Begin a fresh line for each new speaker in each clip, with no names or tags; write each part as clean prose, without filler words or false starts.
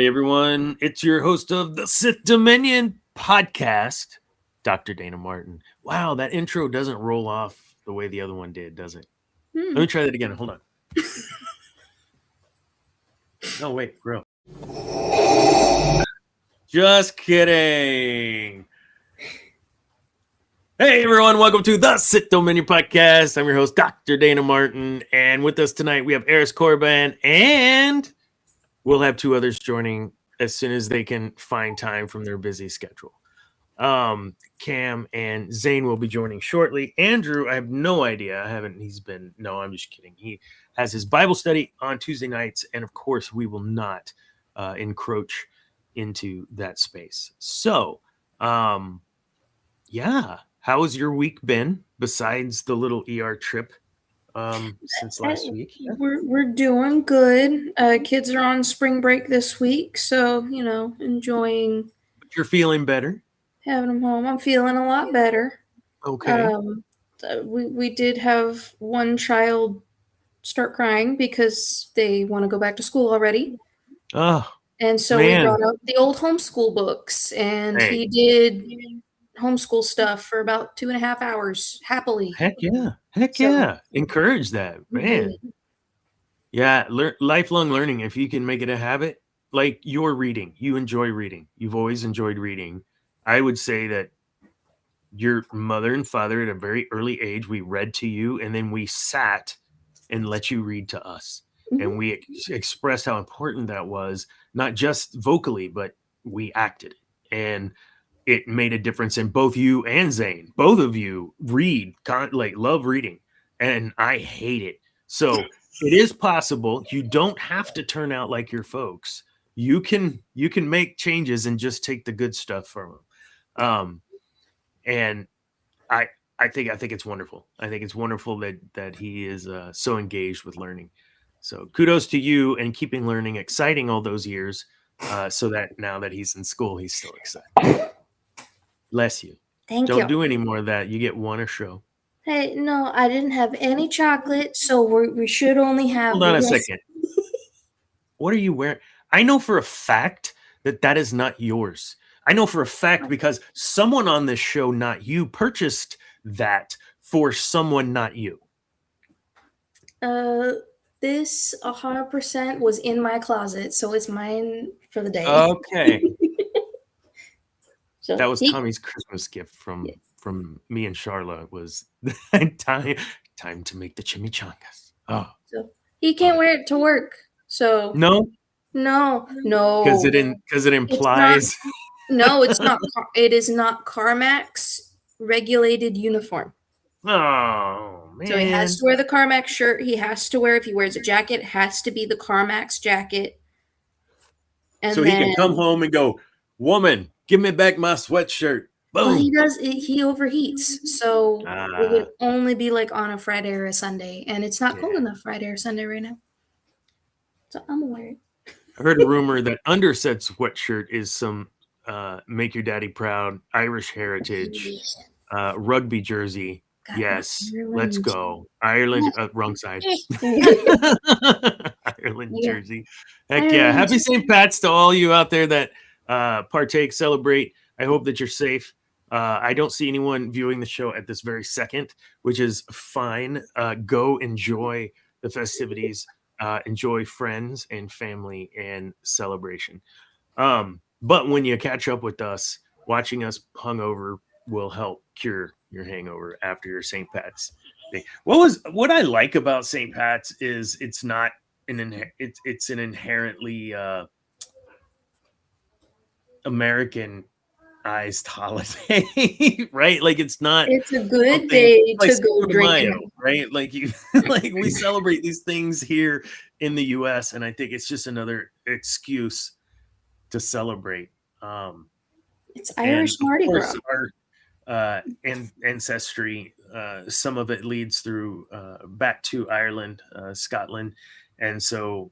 Howdy, everyone. It's your host of the Sith Dominion podcast, Dr. Dana Martin. Wow, that intro doesn't roll off the way the other one did, does it? Let me try that again. Hold on. No, wait, bro. Just kidding. Hey, everyone. Welcome to the Sith Dominion podcast. I'm your host, Dr. Dana Martin. And with us tonight, we have Eris Corban, and we'll have two others joining as soon as they can find time from their busy schedule. Cam and Zane will be joining shortly. Andrew, I have no idea. I'm just kidding. He has his Bible study on Tuesday nights. And of course, we will not encroach into that space. So, yeah. How has your week been besides the little ER trip since last week?
We're doing good. Kids are on spring break this week, so enjoying.
But you're feeling better.
Having them home. I'm feeling a lot better.
Okay.
We did have one child start crying because they want to go back to school already.
Oh,
and so
man.
we brought out the old homeschool books, and he did homeschool stuff for about 2.5 hours happily.
Heck yeah. Encourage that, man.
Mm-hmm.
Yeah, lifelong learning. If you can make it a habit, like you're reading, you enjoy reading, you've always enjoyed reading. I would say that your mother and father at a very early age, we read to you, and then we sat and let you read to us. Mm-hmm. And we expressed how important that was, not just vocally, but we acted. And it made a difference in both you and Zane. Both of you love reading, and I hate it. So it is possible. You don't have to turn out like your folks. You can make changes and just take the good stuff from them. And I think it's wonderful. I think it's wonderful that he is so engaged with learning. So kudos to you and keeping learning exciting all those years, so that now that he's in school, he's still excited. Bless you. Don't do any more of that. You get one a show.
Hey, no, I didn't have any chocolate, so we should only have.
Hold on a second. What are you wearing? I know for a fact that is not yours. I know for a fact because someone on this show, not you, purchased that for someone not you.
This 100% was in my closet, so it's mine for the day.
Okay. So that was Tommy's Christmas gift from me and Charla. Was time to make the chimichangas. Oh,
so he can't wear it to work. So
no,
because
it implies.
It's not. It is not CarMax regulated uniform.
Oh man!
So he has to wear the CarMax shirt. He has to wear, if he wears a jacket, it has to be the CarMax jacket.
And so he can come home and go, "Woman, give me back my sweatshirt." Boom.
Well, he does. He overheats, so it would only be like on a Friday or a Sunday, and it's not cold enough Friday or Sunday right now. So I'm aware.
I heard a rumor that under said sweatshirt is some "Make Your Daddy Proud" Irish heritage rugby jersey. God, yes, Ireland. Let's go Ireland. Wrong side. Ireland jersey. Heck yeah! Happy St. Pat's to all you out there that partake, celebrate. I hope that you're safe. I don't see anyone viewing the show at this very second, which is fine. Go enjoy the festivities, enjoy friends and family and celebration. But when you catch up with us, watching us hungover will help cure your hangover after your St. Pat's day. What I like about St. Pat's is it's not it's an inherently Americanized holiday, right? Like it's not.
It's a good day to go drinking,
right? Like we celebrate these things here in the U.S., and I think it's just another excuse to celebrate.
It's Irish Mardi Gras.
Our ancestry, some of it leads through back to Ireland, Scotland, and so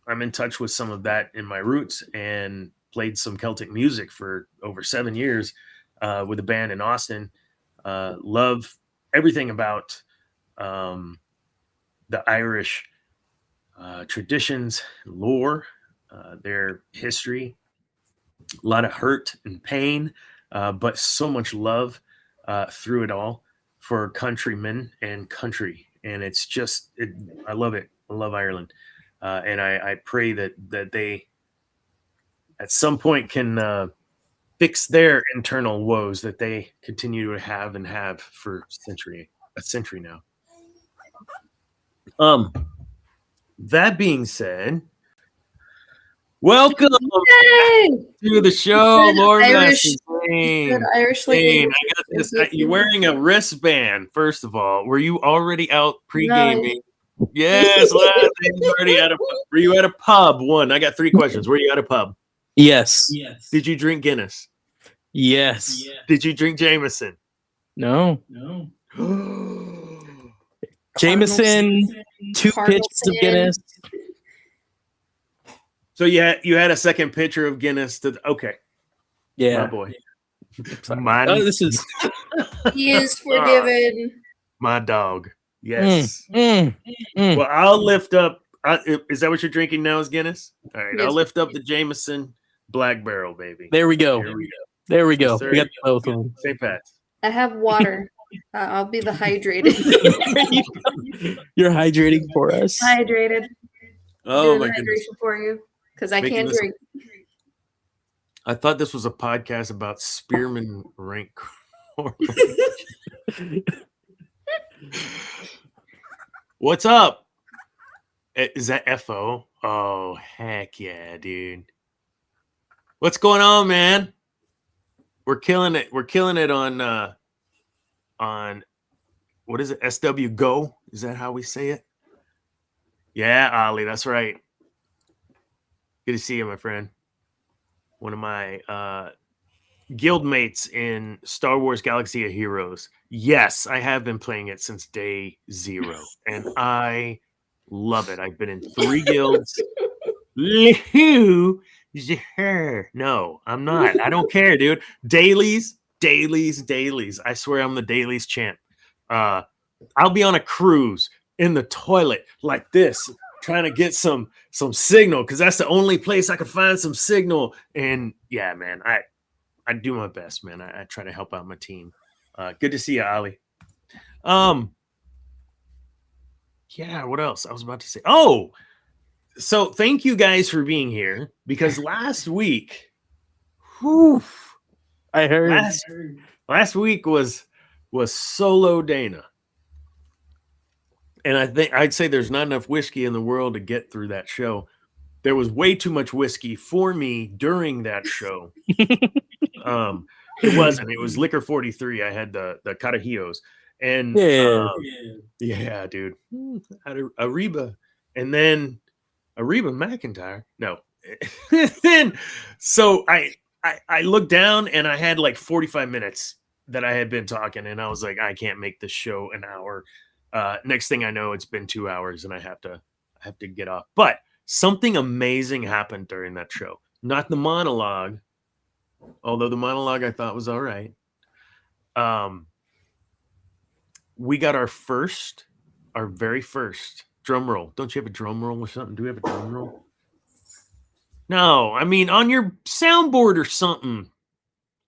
I'm in touch with some of that in my roots, and played some Celtic music for over 7 years with a band in Austin. Love everything about the Irish traditions, lore, their history, a lot of hurt and pain, but so much love through it all for countrymen and country. And it's just, I love it. I love Ireland. And I pray that they at some point can fix their internal woes that they continue to have and have for a century now. That being said, welcome to the show, Lord Master Zane. Zane, I got this. You're wearing a wristband. First of all, were you already out pre-gaming? No. Yes, already at a. Were you at a pub? One. I got 3 questions. Were you at a pub?
Yes.
Did you drink Guinness?
Yes.
Did you drink Jameson?
No. Jameson, 2 pitchers of Guinness.
So you had a second pitcher of Guinness. Okay.
Yeah.
My boy.
This is.
He is forgiven.
My dog. Yes. Well, I'll lift up. Is that what you're drinking now? Is Guinness? All right. Yes. I'll lift up the Jameson Black Barrel, baby.
There we go. There we go.
Yes,
we got both of them.
St. Pat's.
I have water. I'll be the hydrated.
You're hydrating for us.
Hydrated.
Oh my goodness.
For you, because I can't drink.
I thought this was a podcast about spearman rank. What's up? Is that FO? Oh, heck yeah, dude. What's going on, man? We're killing it. We're killing it on what is it? SW Go? Is that how we say it? Yeah, Ollie, that's right. Good to see you, my friend. One of my guild mates in Star Wars Galaxy of Heroes. Yes, I have been playing it since day 0, and I love it. I've been in 3 guilds. No, I'm not. I don't care, dude. Dailies. I swear I'm the dailies champ. I'll be on a cruise in the toilet like this, trying to get some signal, because that's the only place I can find some signal. And yeah, man, I do my best, man. I try to help out my team. Good to see you, Ollie. Yeah, what else? I was about to say. Oh, so thank you guys for being here, because last week,
I heard
last week was solo Dana. And I think I'd say there's not enough whiskey in the world to get through that show. There was way too much whiskey for me during that show. It wasn't. It was Liquor 43. I had the Carajillos. And yeah, dude. Ariba. And then Ariba McIntyre. No. So I looked down and I had like 45 minutes that I had been talking, and I was like, I can't make this show an hour. Next thing I know, it's been 2 hours and I have to get off. But something amazing happened during that show. Not the monologue, although the monologue I thought was all right. We got our very first drum roll. Don't you have a drum roll or something? Do we have a drum roll? No, I mean on your soundboard or something.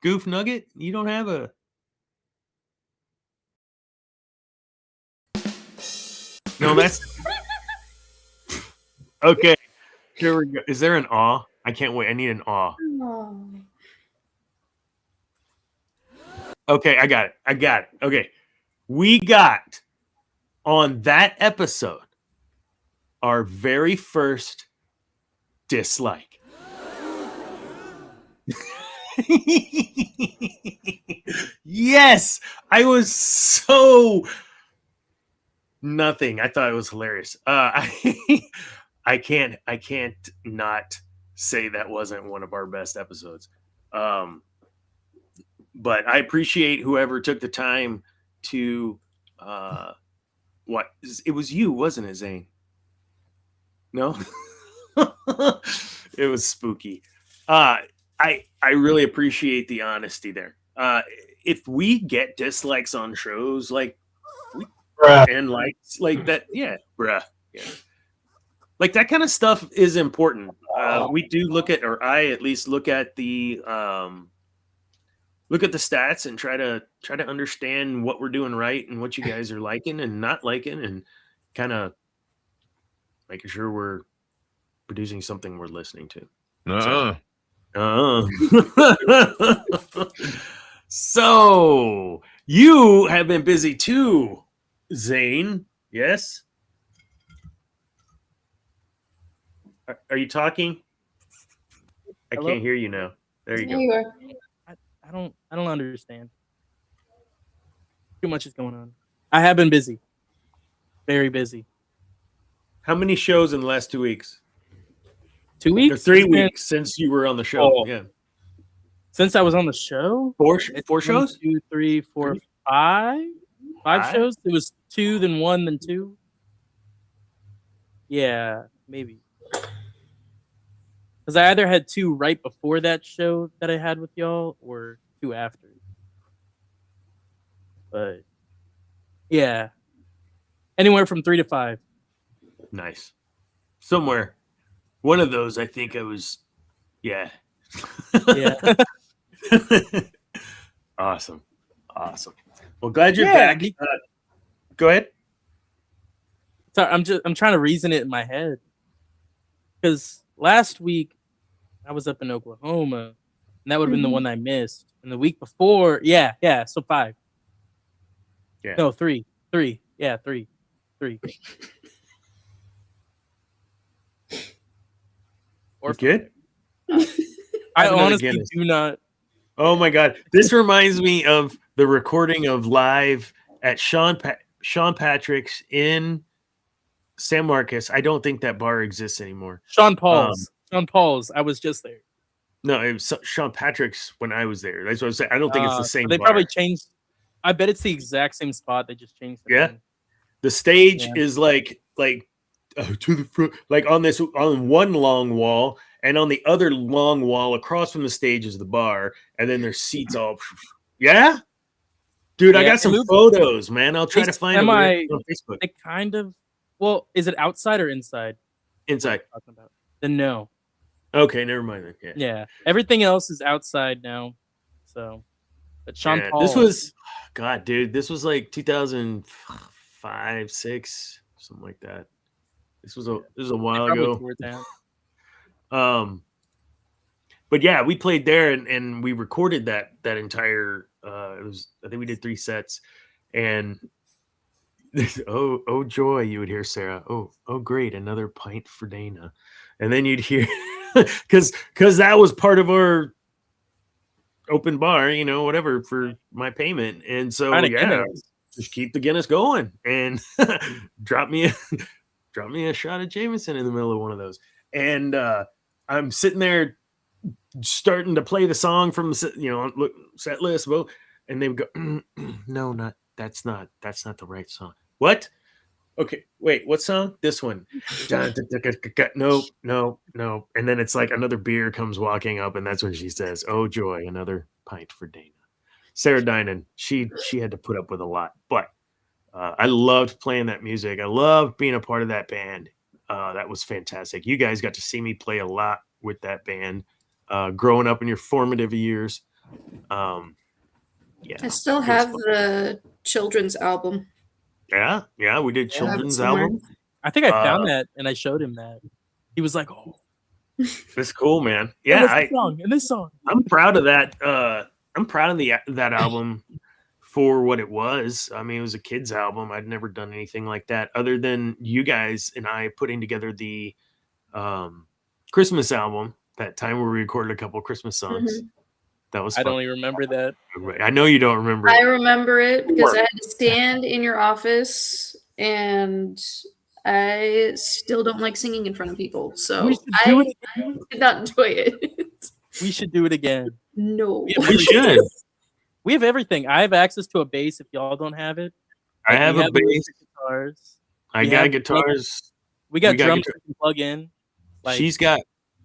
Goof Nugget, you don't have a. No, that's okay. Here we go. Is there an awe? I can't wait. I need an awe. Okay, I got it. Okay. We got on that episode our very first dislike. Yes, I was so nothing. I thought it was hilarious. I can't not say that wasn't one of our best episodes. But I appreciate whoever took the time to it was you, wasn't it, Zane? No. It was spooky. I really appreciate the honesty there. If we get dislikes on shows like and likes like that, yeah, bruh. Yeah. like that kind of stuff is important. We do look at, or I at least look at the stats and try to understand what we're doing right and what you guys are liking and not liking, and kind of making sure we're producing something we're listening to. So you have been busy too, Zane. Yes. Are you talking?
Hello?
I can't hear you now. There you go.
You are.
I don't understand. Too much is going on. I have been busy. Very busy.
How many shows in the last 2 weeks?
2 weeks?
Or 3 weeks since you were on the show.
Oh.
Yeah.
Since I was on the show?
Four
One,
shows?
2, 3, 4, 5. 5 shows? It was 2, then 1, then 2. Yeah, maybe. Because I either had 2 right before that show that I had with y'all, or 2 after. But yeah, anywhere from 3 to 5.
Nice. Somewhere. One of those, I think I was. Yeah.
Yeah.
Awesome. Well, glad you're back. Go ahead.
Sorry, I'm trying to reason it in my head. Because last week I was up in Oklahoma, and that would have been the one I missed. And the week before, so 5.
Yeah.
No, 3. Yeah, 3.
Or good.
I honestly do not.
Oh my God. This reminds me of the recording of live at Sean Patrick's in San Marcos. I don't think that bar exists anymore.
Sean Paul's. I was just there.
No, it was Sean Patrick's when I was there. That's what I'm saying. I don't think it's the same
They
bar.
probably changed. I bet it's the exact same spot. They just changed the name.
The stage is like to the front, like on one long wall, and on the other long wall across from the stage is the bar, and then there's seats all. Yeah, dude, I got some photos, man. I'll try to find them on Facebook.
They kind of. Well, is it outside or inside?
Inside.
Talking about? Then no.
Okay, never mind then.
Yeah, everything else is outside now. So, but Sean Paul.
This was, God, dude, this was like 2005, 6, something like that. This was a while ago. But yeah, we played there and we recorded that entire. I think we did 3 sets, and oh joy, you would hear Sarah. Oh great, another pint for Dana, and then you'd hear because that was part of our open bar, whatever for my payment, and so just keep the Guinness going and drop me a shot of Jameson in the middle of one of those, and I'm sitting there starting to play the song from set list, and they would go, no, that's not the right song. What? Okay, wait, what song? This one. No. And then it's like another beer comes walking up, and that's when she says, "Oh joy, another pint for Dana." Sarah Dinan, she had to put up with a lot, but I loved playing that music. I loved being a part of that band. That was fantastic. You guys got to see me play a lot with that band, growing up in your formative years. I
still have the children's album.
Yeah, we did children's album.
I think I found that, and I showed him that. He was like, "Oh,
it's cool, man." Yeah,
this song.
I'm proud of that. I'm proud of that album for what it was. I mean, it was a kid's album. I'd never done anything like that, other than you guys and I putting together the Christmas album. That time where we recorded a couple Christmas songs. Mm-hmm. That was fun.
I don't even remember that.
I know you don't remember it.
I remember it because I had to stand in your office, and I still don't like singing in front of people. So I did not enjoy it.
We should do it again.
No.
We should.
We have everything. I have access to a bass if y'all don't have it.
I have a bass.
Guitars.
I got guitars.
We got drums we can plug in.
She's got.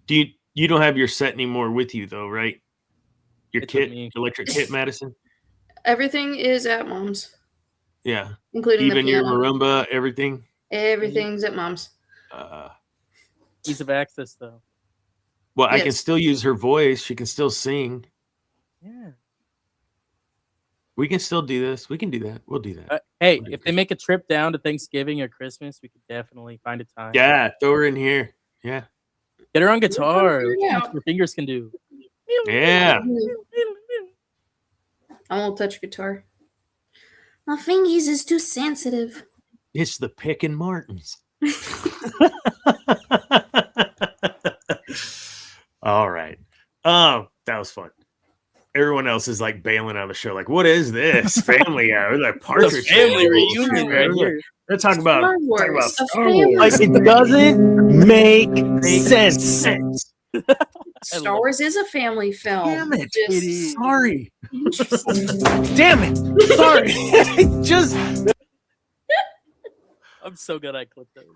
You don't have your set anymore with you though, right? Your electric kit, Madison?
Everything is at Mom's.
Yeah.
Including
even
the
your
piano.
marimba, everything?
Everything's at Mom's.
Ease of access, though.
Well, I can still use her voice. She can still sing.
Yeah.
We can still do this. We can do that. We'll do that.
Hey, if they make a trip down to Thanksgiving or Christmas, we could definitely find a time.
Yeah, throw her in here. Yeah.
Get her on guitar. Let's see what your fingers can do.
Yeah.
I won't touch guitar. My fingies is too sensitive.
It's the Pick and Martins. All right. Oh, that was fun. Everyone else is like bailing out of the show. Like, what is this? Family hour. Like Partridge
Family reunion right here.
They're talking about
Star Wars.
Star Wars. Like, it doesn't make sense.
Star Wars is a family film.
Damn it.
Just-
Sorry. Damn it. Sorry. Just.
I'm so good I clipped those.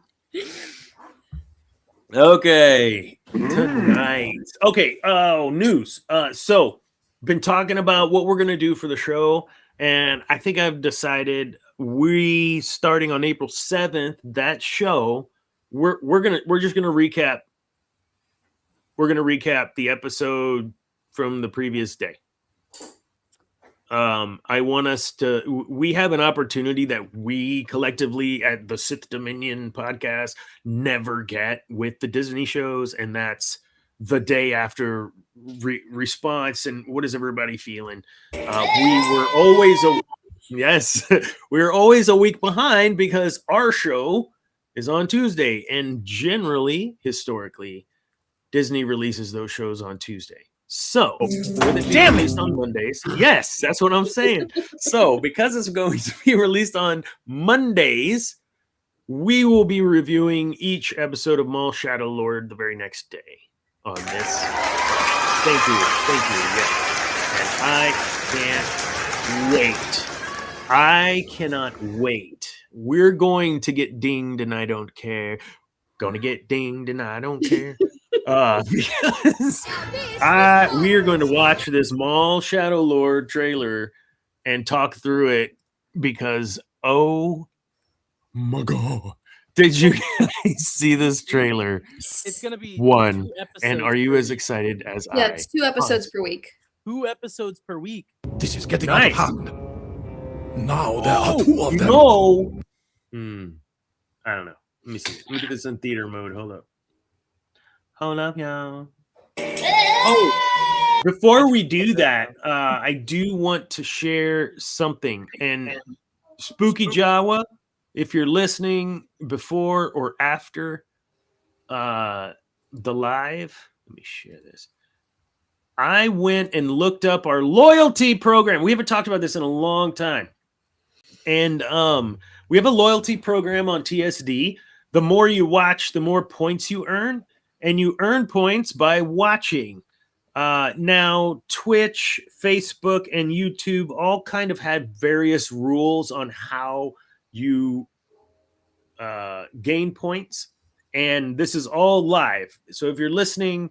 Okay. Tonight. Okay. Oh, news. So been talking about what we're gonna do for the show, and I think I've decided we starting on April 7th, that show, we're just gonna recap. We're gonna recap the episode from the previous day. I want us to, we have an opportunity that we collectively at the Sith Dominion podcast never get with the Disney shows, and that's the day after response and what is everybody feeling. We were always we were always a week behind because our show is on Tuesday, and generally, historically, Disney releases those shows on Tuesday. So, with it being released on Mondays, yes, that's what I'm saying. So, because it's going to be released on Mondays, we will be reviewing each episode of Maul Shadow Lord the very next day on this. Thank you. Yeah. And I can't wait. I cannot wait. We're going to get dinged and I don't care. Gonna get dinged and I don't care. Because we are going to watch this Maul Shadow Lord trailer and talk through it because, oh my God, did you guys see this trailer?
It's gonna be
one.
2 episodes
And are you
per
as
week.
excited as
Yeah,
I?
it's 2 episodes per week.
2 episodes per week.
This is getting
Nice.
out of hand. Now there are 2 of them.
No. I don't know. Let me see. Let me get this in theater mode. Hold up, y'all. Oh, before we do that, I do want to share something. And Spooky Jawa, if you're listening before or after the live, let me share this. I went and looked up our loyalty program. We haven't talked about this in a long time. And we have a loyalty program on TSD. The more you watch, the more points you earn. And you earn points by watching. Now, Twitch, Facebook, and YouTube all kind of had various rules on how you gain points. And this is all live. So if you're listening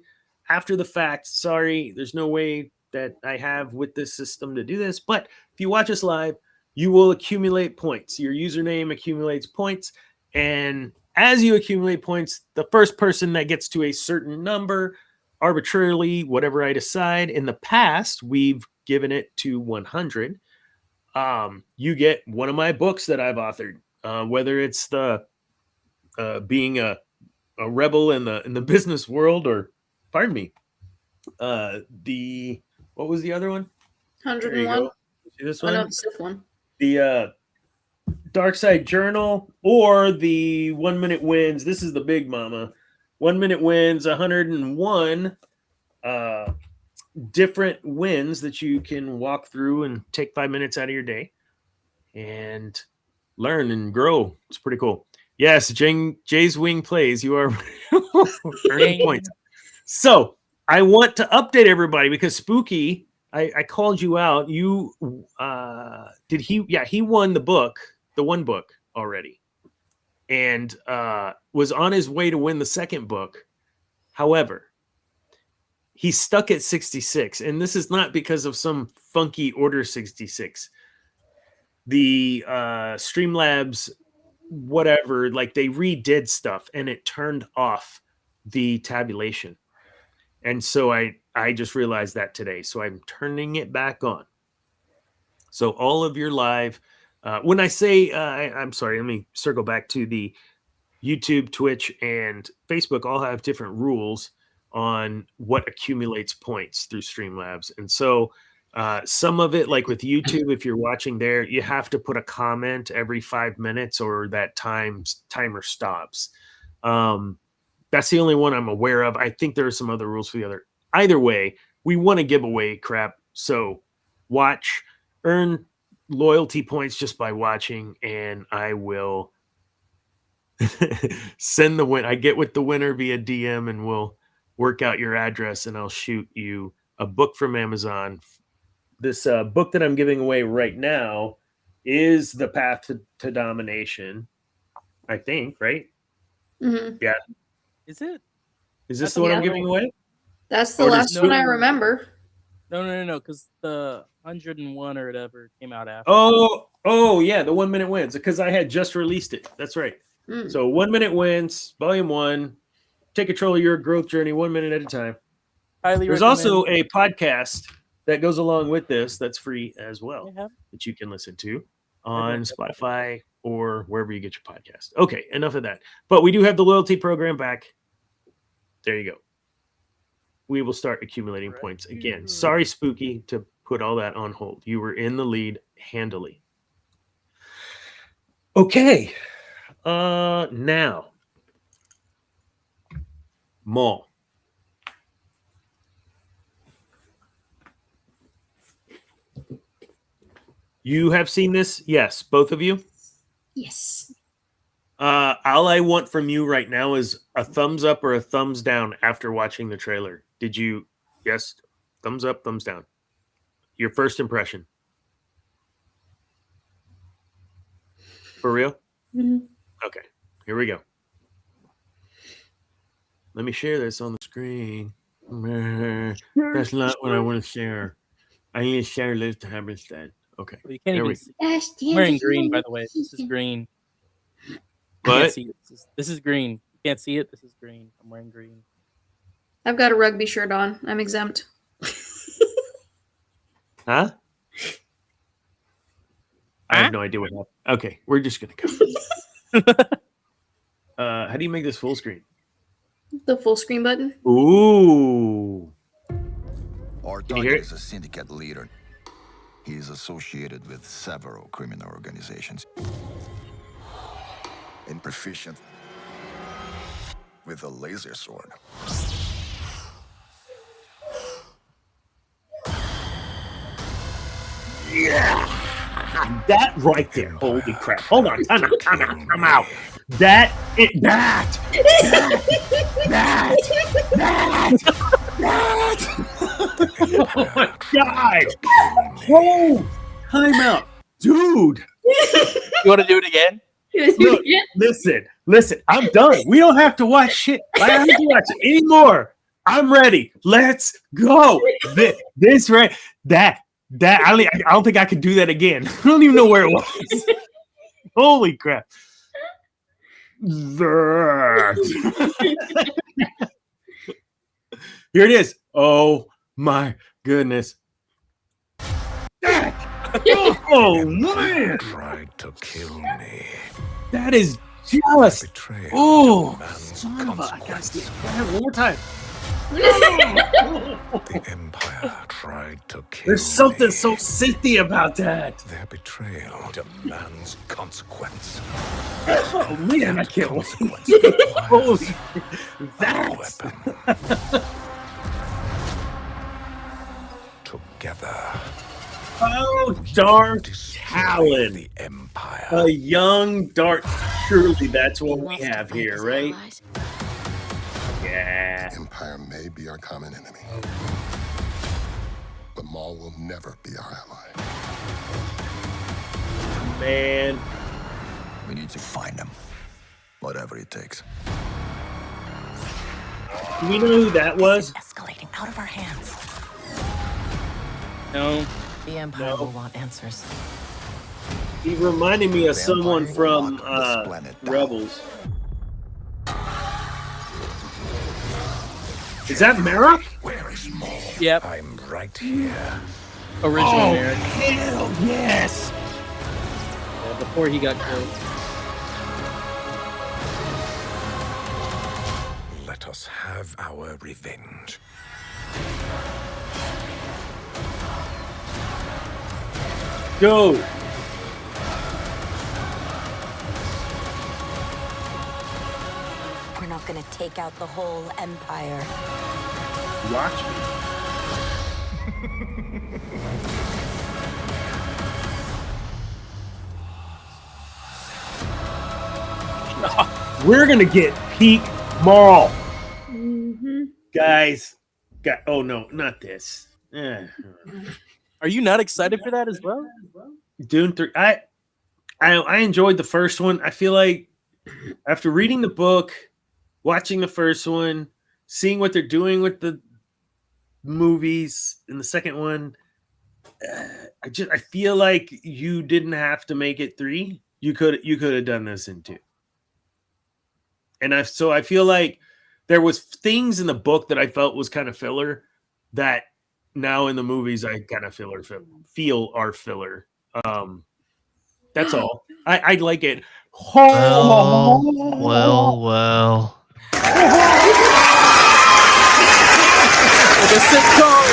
after the fact, sorry, there's no way that I have with this system to do this. But if you watch us live, you will accumulate points. Your username accumulates points. And as you accumulate points, the first person that gets to a certain number, arbitrarily, whatever I decide, in the past, we've given it to 100. You get one of my books that I've authored, whether it's the being a rebel in the business world, or pardon me, what was the other one?
101.
See this
Oh,
one?
no, the Sith one.
The Dark Side Journal, or the 1 Minute Wins. This is the big mama. 1 Minute Wins, 101 different wins that you can walk through and take 5 minutes out of your day and learn and grow. It's pretty cool. Yes, Jay's Wing plays. You are earning points. So I want to update everybody because Spooky, I called you out. You did he? Yeah, he won the book, the one book already, and was on his way to win the second book. However, he's stuck at 66, and this is not because of some funky order 66. The Streamlabs, whatever, like they redid stuff, and it turned off the tabulation. And so I just realized that today. So I'm turning it back on. So all of your live, when I say, I'm sorry, let me circle back to the YouTube, Twitch, and Facebook all have different rules on what accumulates points through Streamlabs. And so some of it, like with YouTube, if you're watching there, you have to put a comment every 5 minutes or that timer stops. That's the only one I'm aware of. I think there are some other rules for the other. Either way, we want to give away crap. So watch, earn loyalty points just by watching, and I will send the win. I get with the winner via DM, and we'll work out your address, and I'll shoot you a book from Amazon. This book that I'm giving away right now is The Path to Domination, I think, right?
Mm-hmm.
Yeah.
Is it?
Is this the one I'm giving away?
That's the last one I remember.
No, because the 101 or whatever came out after.
Oh, yeah, the 1 minute wins, because I had just released it. That's right. So 1 minute wins, volume 1. Take control of your growth journey 1 minute at a time. There's also a podcast that goes along with this that's free as well that you can listen to on Spotify or wherever you get your podcast. Okay, enough of that. But we do have the loyalty program back. There you go. We will start accumulating points again. Sorry, Spooky, to put all that on hold. You were in the lead handily. Okay. Now. Maul. You have seen this? Yes, both of you?
Yes.
All I want from you right now is a thumbs up or a thumbs down after watching the trailer. Did you? Yes. Thumbs up, thumbs down. Your first impression. For real?
Mm-hmm.
Okay. Here we go. Let me share this on the screen. That's not what I want to share. I need to share this to have instead. Okay.
Well, you can't even see. I'm wearing green, by the way. This is green.
What?
This is green. You can't see it. This is green. I'm wearing green.
I've got a rugby shirt on. I'm exempt.
Huh? I have no idea what happened. Okay, we're just gonna go. How do you make this full screen?
The full screen button.
Ooh.
Our target is a syndicate leader. He is associated with several criminal organizations. And proficient with a laser sword.
Yeah. That right there. Holy crap. Hold on. Time out. That. Oh my God. Whoa. Time out. Dude.
You want to do it again?
Look, listen. I'm done. We don't have to watch shit. I don't have to watch it anymore. I'm ready. Let's go. This right. That. I don't think I could do that again. I don't even know where it was. Holy crap. Here it is. Oh my goodness. Oh man.
Tried to kill me.
That is just
Betrayal.
oh son of a I gotta see it one more time.
The Empire tried to kill
There's something
me.
so Sithy about that.
Their betrayal demands consequence.
Oh man, I can't wait.
Consequence
Holy
requires
that's
a weapon. Together.
oh dark
Destroy
Talon.
the Empire.
A young dark surely that's what we have here, right? Yeah.
Empire may be our common enemy, but Maul will never be our ally.
Man.
We need to find him. Whatever it takes.
Do we know who that was?
Escalating out of our hands.
No.
The Empire will want answers.
He reminded me of
The
someone
Empire
from
will lock this planet down.
Rebels. Is that Mara?
Where is Maul?
Yep.
I'm right here.
Original Merrick.
Hell yes!
Yeah, before he got killed.
Let us have our revenge.
Go!
We're not gonna take out the whole empire.
Watch me. We're gonna get peak Maul, guys. Oh no, not this.
Are you not excited for that as well?
Dune 3. I enjoyed the first one. I feel like after reading the book, watching the first one, seeing what they're doing with the movies in the second one, I feel like you didn't have to make it 3. You could have done this in 2. And I feel like there was things in the book that I felt was kind of filler that now in the movies I kind of feel are filler. That's all. I like it.
Well.
Like a sitcom.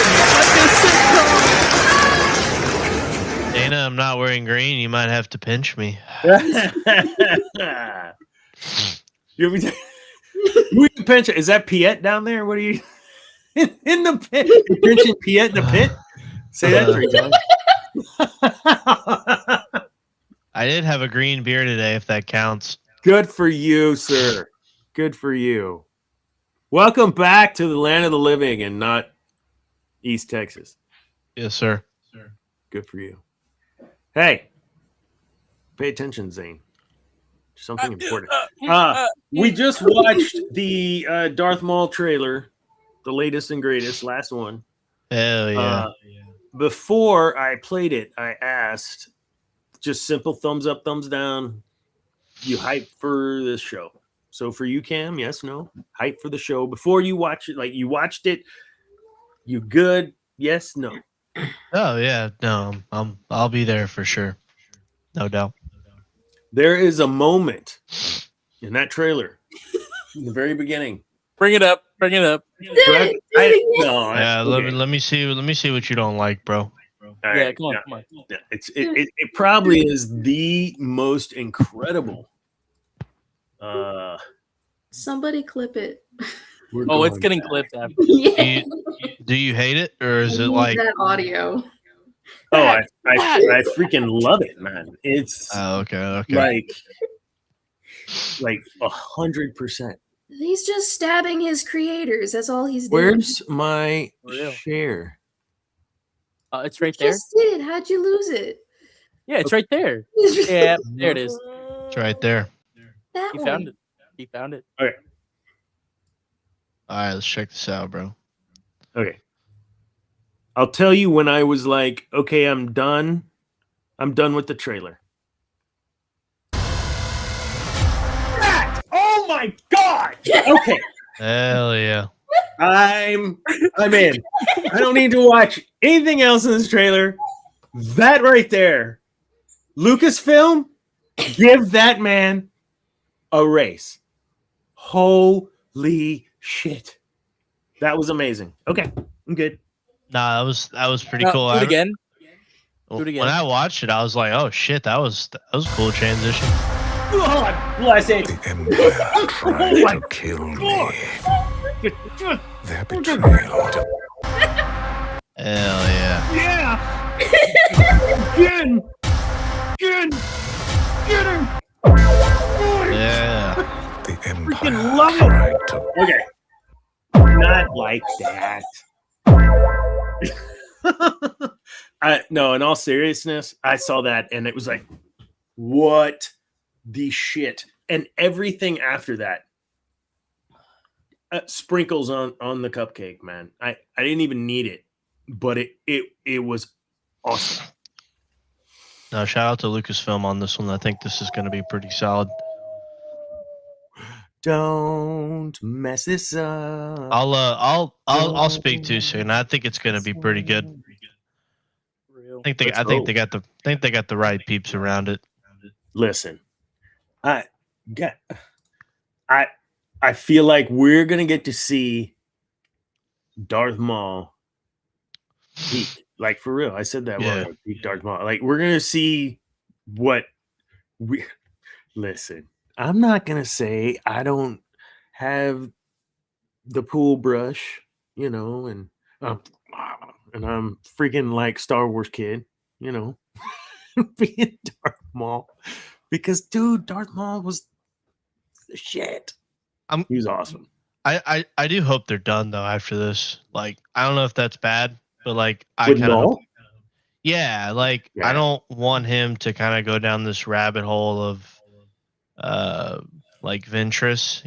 Dana, I'm not wearing green. You might have to pinch me.
Who you pinch? Is that Piet down there? What are you in the pit? You pinching Piet in the pit? Say that 3 times.
I did have a green beer today, if that counts.
Good for you, sir. Good for you. Welcome back to the land of the living and not East Texas.
Yes, sir.
Good for you. Hey, pay attention, Zane. Something important. We just watched the Darth Maul trailer, the latest and greatest, last one.
Hell yeah.
Before I played it, I asked, just simple thumbs up, thumbs down. You hype for this show? So for you, Cam, yes, no, hype for the show before you watch it. Like you watched it, you good? Yes, no.
Oh yeah, no, I'll be there for sure, no doubt.
There is a moment in that trailer, in the very beginning.
Bring it up.
No,
Yeah,
okay.
let me see what you don't like, bro.
All
Yeah,
right,
come on.
yeah, it probably is the most incredible.
Somebody clip it.
Oh, it's getting clipped after.
Yeah.
Do you hate it, or is
I
it
need
like?
that audio?
Oh, I freaking love it, man. It's
Oh, okay.
like 100%.
He's just stabbing his creators. That's all he's doing.
Where's my
Real.
share?
It's right
You
there.
just did. How'd you lose it?
Yeah, it's right there. Yeah, there it is.
It's right there.
That
He
one.
found it. He found it.
All right, let's check this out, bro.
Okay. I'll tell you when I was like, okay, I'm done. I'm done with the trailer. Oh my god! Okay.
Hell yeah.
I'm in. I don't need to watch anything else in this trailer. That right there. Lucasfilm, give that man a race. Holy shit. That was amazing. Okay, I'm good.
Nah, that was pretty cool.
Do it again.
When
Do it again.
I watched it, I was like, oh shit, that was a cool transition.
God bless it.
The Empire tried to kill me. Their betrayal.
Hell yeah.
Yeah. Get him.
Yeah.
The
Freaking
Empire
love it.
tried to.
Okay. Not like that. No, in all seriousness, I saw that and it was like, what the shit? And everything after that sprinkles on the cupcake, man. I didn't even need it, but it was awesome.
No, shout out to Lucasfilm on this one. I think this is going to be pretty solid.
Don't mess this up.
I'll speak too soon. I think it's gonna be pretty good.
Real.
I think
Let's
they got the right peeps around it.
Listen, I feel like we're gonna get to see Darth Maul peak. Like, for real. I said that
Yeah.
wrong. Peak Darth Maul. Like, we're gonna see what we listen. I'm not gonna say I don't have the pool brush, and I'm freaking like Star Wars kid, being Darth Maul, because dude, Darth Maul was the shit. He was awesome.
I do hope they're done though after this. Like, I don't know if that's bad, but like I
With
kind of hope.
Maul?
Yeah, like
Yeah.
I don't want him to kind of go down this rabbit hole of like Ventress,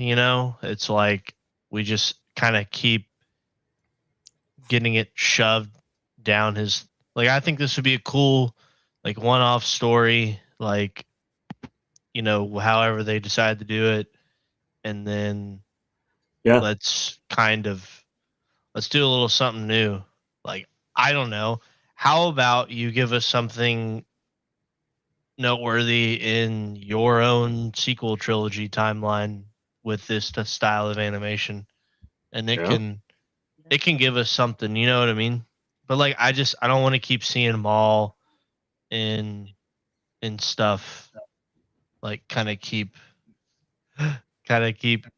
It's like we just kind of keep getting it shoved down his, like, I think this would be a cool like one-off story, like, however they decide to do it, and then let's do a little something new. Like, I don't know, how about you give us something noteworthy in your own sequel trilogy timeline with this style of animation, and it can give us something, you know what I mean? But like, I don't want to keep seeing them all in stuff, like kind of keep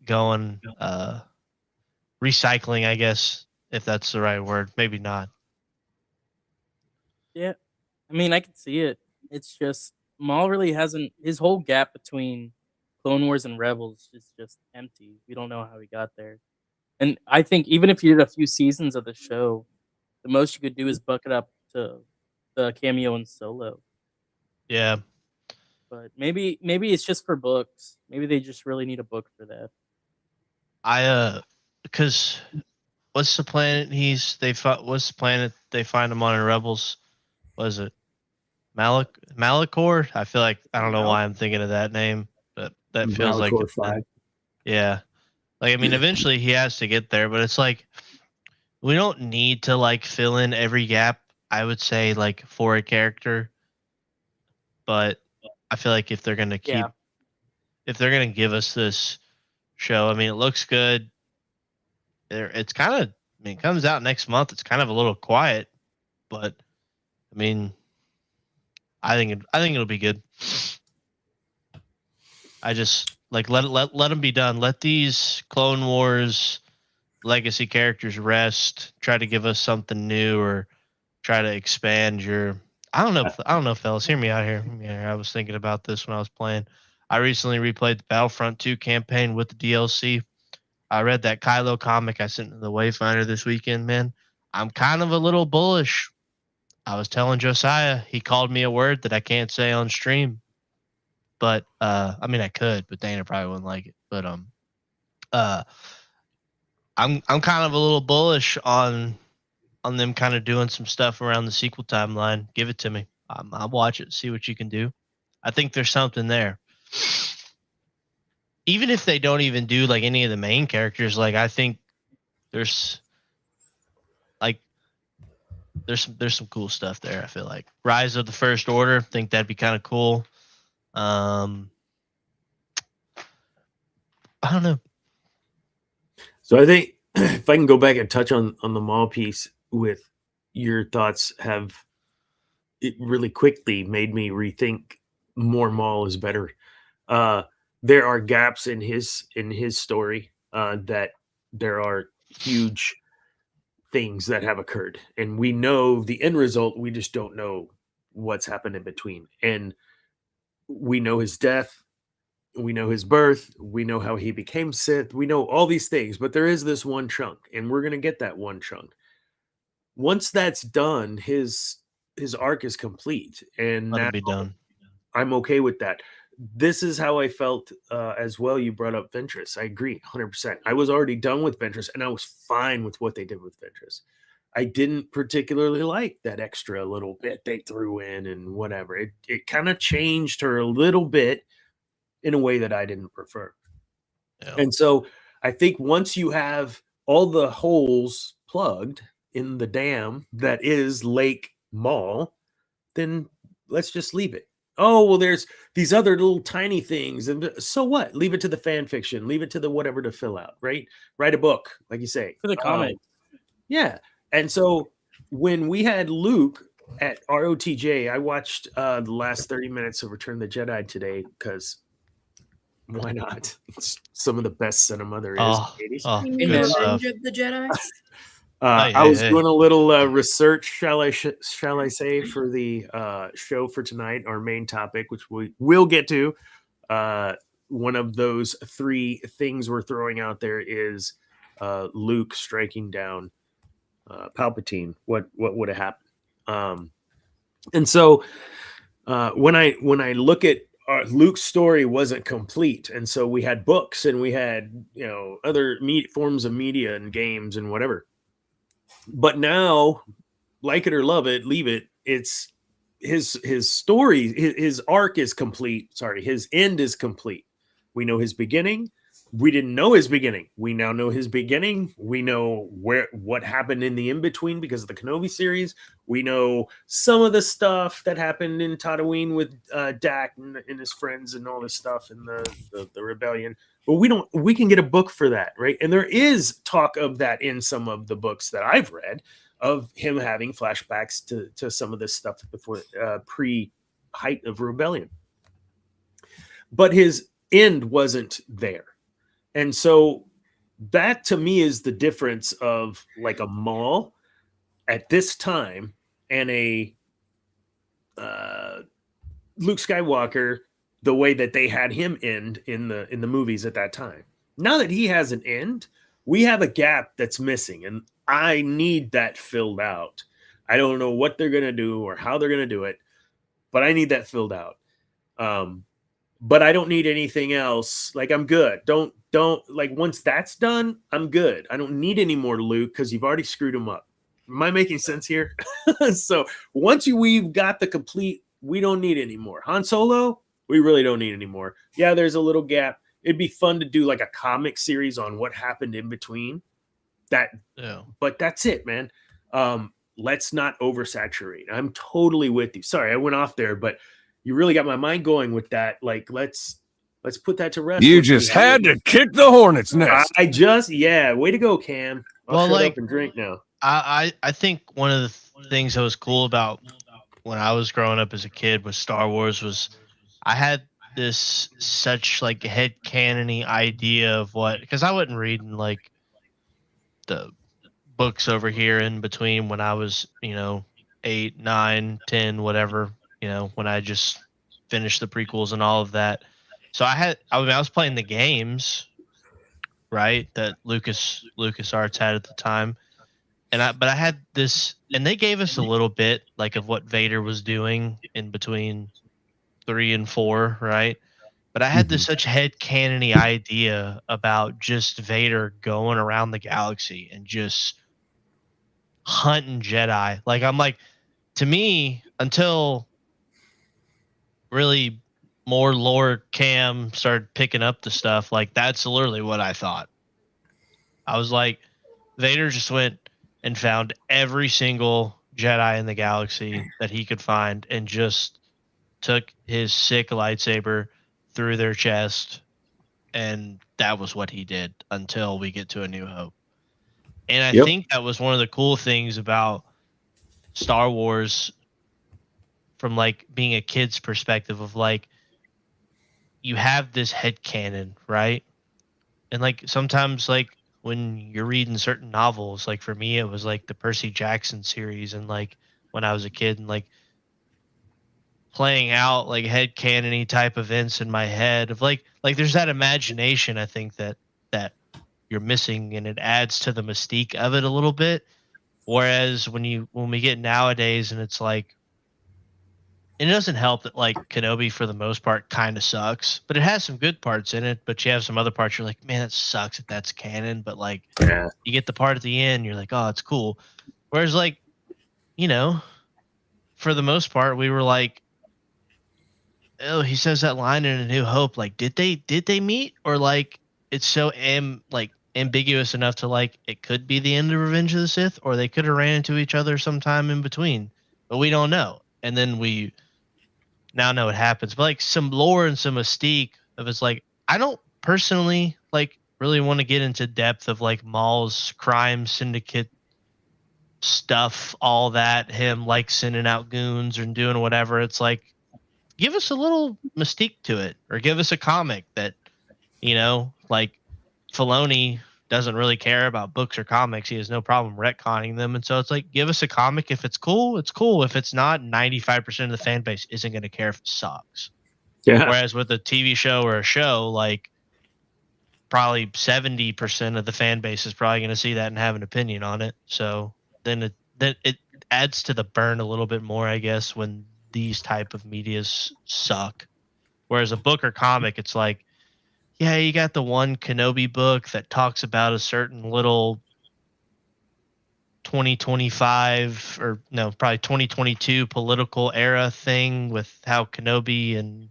going, recycling, I guess, if that's the right word. Maybe not.
Yeah, I mean, I can see it. It's just Maul really hasn't. His whole gap between Clone Wars and Rebels is just empty. We don't know how he got there. And I think even if you did a few seasons of the show, the most you could do is bucket up to the cameo in Solo.
Yeah.
But maybe it's just for books. Maybe they just really need a book for that.
Because what's the planet what's the planet they find him on in Rebels? Was it Malachor? I feel like, I don't know why I'm thinking of that name, but that feels like
Malachor 5.
Yeah. Like, I mean, eventually he has to get there, but it's like, we don't need to like fill in every gap, I would say, like, for a character. But I feel like if they're gonna give us this show, I mean, it looks good. It's kind of, I mean, it comes out next month. It's kind of a little quiet, but I mean, I think it'll be good. I just like let them be done. Let these Clone Wars legacy characters rest. Try to give us something new, or try to expand your. I don't know, fellas. Hear me out here. I was thinking about this when I was playing. I recently replayed the Battlefront 2 campaign with the DLC. I read that Kylo comic I sent in the Wayfinder this weekend, man. I'm kind of a little bullish. I was telling Josiah, he called me a word that I can't say on stream. But I mean, I could, but Dana probably wouldn't like it. But I'm kind of a little bullish on them kind of doing some stuff around the sequel timeline. Give it to me. I'll watch it, see what you can do. I think there's something there. Even if they don't even do like any of the main characters, like, I think there's some cool stuff there. I feel like Rise of the First Order. I think that'd be kind of cool. I don't know.
So I think if I can go back and touch on the Maul piece, with your thoughts, have it really quickly made me rethink more Maul is better. There are gaps in his story, that there are huge things that have occurred, and we know the end result. We just don't know what's happened in between. And we know his death, we know his birth, we know how he became Sith, we know all these things, but there is this one chunk, and we're going to get that one chunk. Once that's done, his arc is complete, and
Let
now
it be done.
I'm okay with that. This is how I felt as well. You brought up Ventress. I agree 100%. I was already done with Ventress, and I was fine with what they did with Ventress. I didn't particularly like that extra little bit they threw in and whatever. It kind of changed her a little bit in a way that I didn't prefer.
Yeah.
And so I think once you have all the holes plugged in the dam that is Lake Mall, then let's just leave it. Oh, well, there's these other little tiny things. And so what? Leave it to the fan fiction, leave it to the whatever to fill out, right? Write a book, like you say.
For the comic.
Yeah. And so when we had Luke at ROTJ, I watched the last 30 minutes of Return of the Jedi today because why not? It's some of the best cinema there is.
Oh,
in the 80s.
oh,
You mean
good
Revenge
stuff.
of the Jedi?
I was doing a little research, shall I say, for the show for tonight, our main topic, which we will get to. One of those three things we're throwing out there is Luke striking down Palpatine. What would have happened? And so when I look at Luke's story wasn't complete, and so we had books and we had other forms of media and games and whatever. But now, like it or love it, leave it. It's his story, his arc is complete. Sorry, his end is complete. We know his beginning. We didn't know his beginning. We now know his beginning. We know what happened in the in-between because of the Kenobi series. We know some of the stuff that happened in Tatooine with Dak and his friends and all this stuff in the rebellion. But we can get a book for that, right? And there is talk of that in some of the books that I've read of him having flashbacks to some of this stuff before pre-height of rebellion. But his end wasn't there. And so that to me is the difference of like a Maul at this time and a Luke Skywalker, the way that they had him end in the movies at that time. Now that he has an end, we have a gap that's missing, and I need that filled out. I don't know what they're going to do or how they're going to do it, but I need that filled out. But I don't need anything else. Like, I'm good. Don't like, once that's done, I'm good. I don't need any more Luke because you've already screwed him up. Am I making sense here? So once we've got the complete, we don't need any more. Han Solo, we really don't need any more. Yeah, there's a little gap. It'd be fun to do like a comic series on what happened in between that.
Yeah.
But that's it, man. Let's not oversaturate. I'm totally with you. Sorry, I went off there, but you really got my mind going with that. Like, let's put that to rest.
You just had to kick the hornet's nest.
Way to go, Cam. I'll shut up and drink now.
I think one of the things that was cool about when I was growing up as a kid with Star Wars was I had this such like headcanon-y idea of because I wasn't reading like the books over here in between when I was 8, 9, 10, whatever, when I just finished the prequels and all of that. So I was playing the games, right, that LucasArts had at the time. But I had this, and they gave us a little bit like of what Vader was doing in between 3 and 4, right? But I had this such headcanon-y idea about just Vader going around the galaxy and just hunting Jedi. Like, I'm like, to me, until really more Lord Cam started picking up the stuff, like that's literally what I thought. I was like, Vader just went and found every single Jedi in the galaxy that he could find and just took his sick lightsaber through their chest, and that was what he did until we get to A New Hope. And I think that was one of the cool things about Star Wars from like being a kid's perspective of like, you have this headcanon, right? And like sometimes like when you're reading certain novels, like for me it was like the Percy Jackson series, and like when I was a kid and like playing out like headcanon-y type events in my head of like there's that imagination I think that you're missing, and it adds to the mystique of it a little bit. Whereas when we get nowadays and it's like, and it doesn't help that like Kenobi for the most part kind of sucks, but it has some good parts in it. But you have some other parts you're like, man, that sucks if that's canon. But like, you get the part at the end, you're like, oh, it's cool. Whereas like, for the most part, we were like, oh, he says that line in A New Hope. Like, did they meet, or like, it's so ambiguous enough to like it could be the end of Revenge of the Sith, or they could have ran into each other sometime in between, but we don't know. And then we now know what happens. But like some lore and some mystique of it's like I don't personally like really want to get into depth of like Maul's crime syndicate stuff, all that, him like sending out goons and doing whatever. It's like give us a little mystique to it, or give us a comic that, like Filoni doesn't really care about books or comics. He has no problem retconning them. And so it's like, give us a comic. If it's cool, it's cool. If it's not, 95% of the fan base isn't going to care if it sucks.
Yeah.
Whereas with a TV show or a show, like probably 70% of the fan base is probably going to see that and have an opinion on it. So then it adds to the burn a little bit more, I guess, when these type of medias suck. Whereas a book or comic, it's like, yeah, you got the one Kenobi book that talks about a certain little 2025 or no, probably 2022 political era thing with how Kenobi and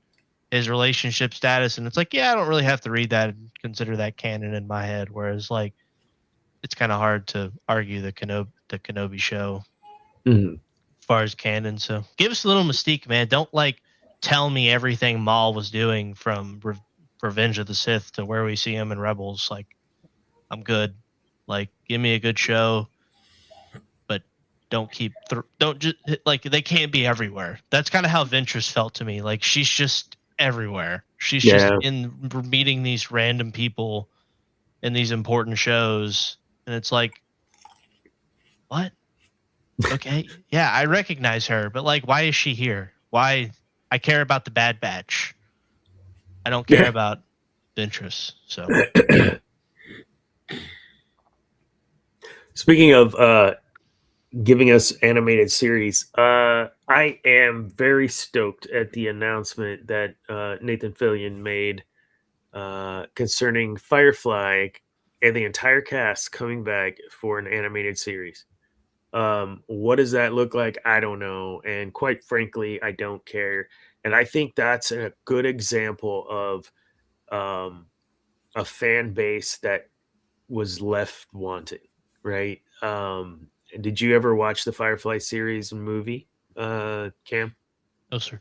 his relationship status. And it's like, yeah, I don't really have to read that and consider that canon in my head. Whereas like, it's kind of hard to argue the Kenobi show as far as canon. So give us a little mystique, man. Don't like tell me everything Maul was doing from Revenge of the Sith to where we see him in Rebels. Like, I'm good. Like, give me a good show, but don't just like they can't be everywhere. That's kind of how Ventress felt to me. Like, she's just everywhere. She's just in meeting these random people in these important shows, and it's like, what? Okay, yeah, I recognize her, but like, why is she here? Why? I care about the Bad Batch. I don't care about Ventress. So,
speaking of giving us animated series, I am very stoked at the announcement that Nathan Fillion made concerning Firefly and the entire cast coming back for an animated series. What does that look like? I don't know, and quite frankly, I don't care. And I think that's a good example of a fan base that was left wanting, right? Did you ever watch the Firefly series and movie, Cam?
no, sir.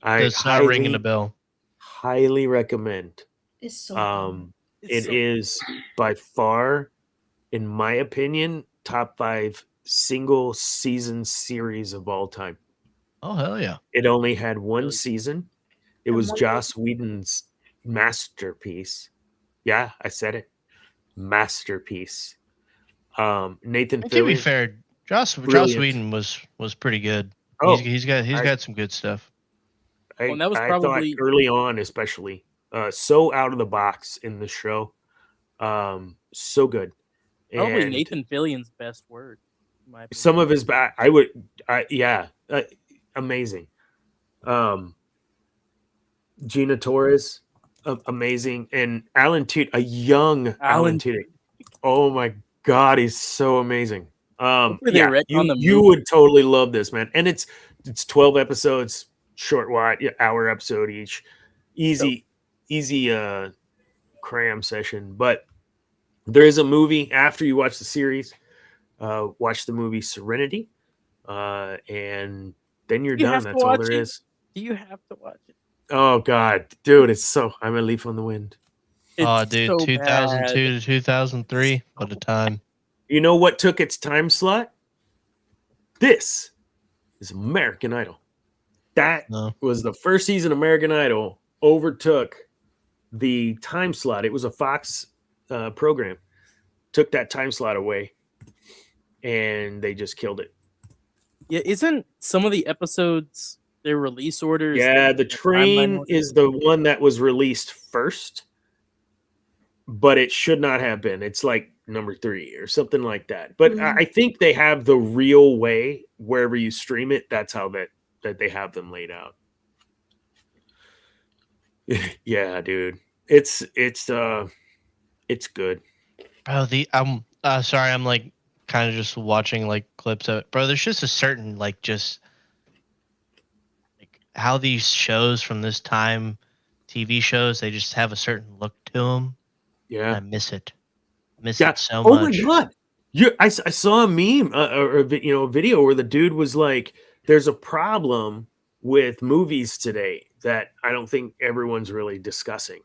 It's
not ringing a bell.
Highly recommend.
It's so
it is by far, in my opinion, top 5 single season series of all time.
Oh, hell yeah.
It only had one season. It was Joss Whedon's masterpiece. Yeah, I said it. Masterpiece. Nathan Fillion.
To be fair, Joss Whedon was pretty good. Oh, he's got some good stuff.
I thought early on, especially, so out of the box in the show. So good.
Probably Nathan Fillion's best word.
Some of his back, amazing. Gina Torres, amazing, and Alan Tudyk, a young Alan Tudyk. Oh my God, he's so amazing. You would totally love this, man. And it's 12 episodes, short hour episode each. Easy cram session. But there is a movie after you watch the series. Watch the movie Serenity, and then you're done. That's all there is.
Do you have to watch it?
Oh God, dude, I'm a leaf on the wind.
Oh, dude, so 2002 to 2003. What a time!
You know what took its time slot? This is American Idol. That was the first season. American Idol overtook the time slot. It was a Fox program. Took that time slot away, and they just killed it.
Yeah, isn't some of the episodes their release orders?
Yeah, the train is the one that was released first, but it should not have been. It's like number 3 or something like that. But I think they have the real way wherever you stream it. That's how that they have them laid out. Yeah, dude, it's good.
Bro, I'm sorry, I'm like kind of just watching like clips of it. Bro, there's just a certain like just like how these shows from this time, TV shows, they just have a certain look to them.
Yeah.
I miss it. I miss
Yeah.
it so
Oh
much.
my god. I saw a meme or a video where the dude was like, "There's a problem with movies today that I don't think everyone's really discussing,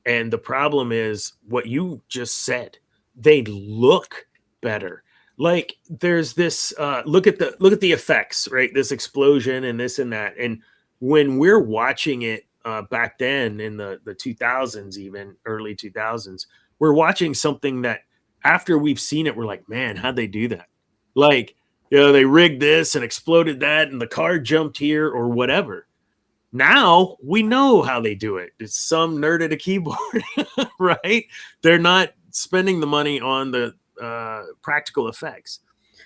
and the problem is what you just said. They look better. Like there's this look at the effects, right? This explosion and this and that, and when we're watching it back then in the 2000s, even early 2000s, we're watching something that after we've seen it, we're like, man, how'd they do that? Like, they rigged this and exploded that, and the car jumped here or whatever. Now we know how they do it. It's some nerd at a keyboard, right? They're not spending the money on the practical effects.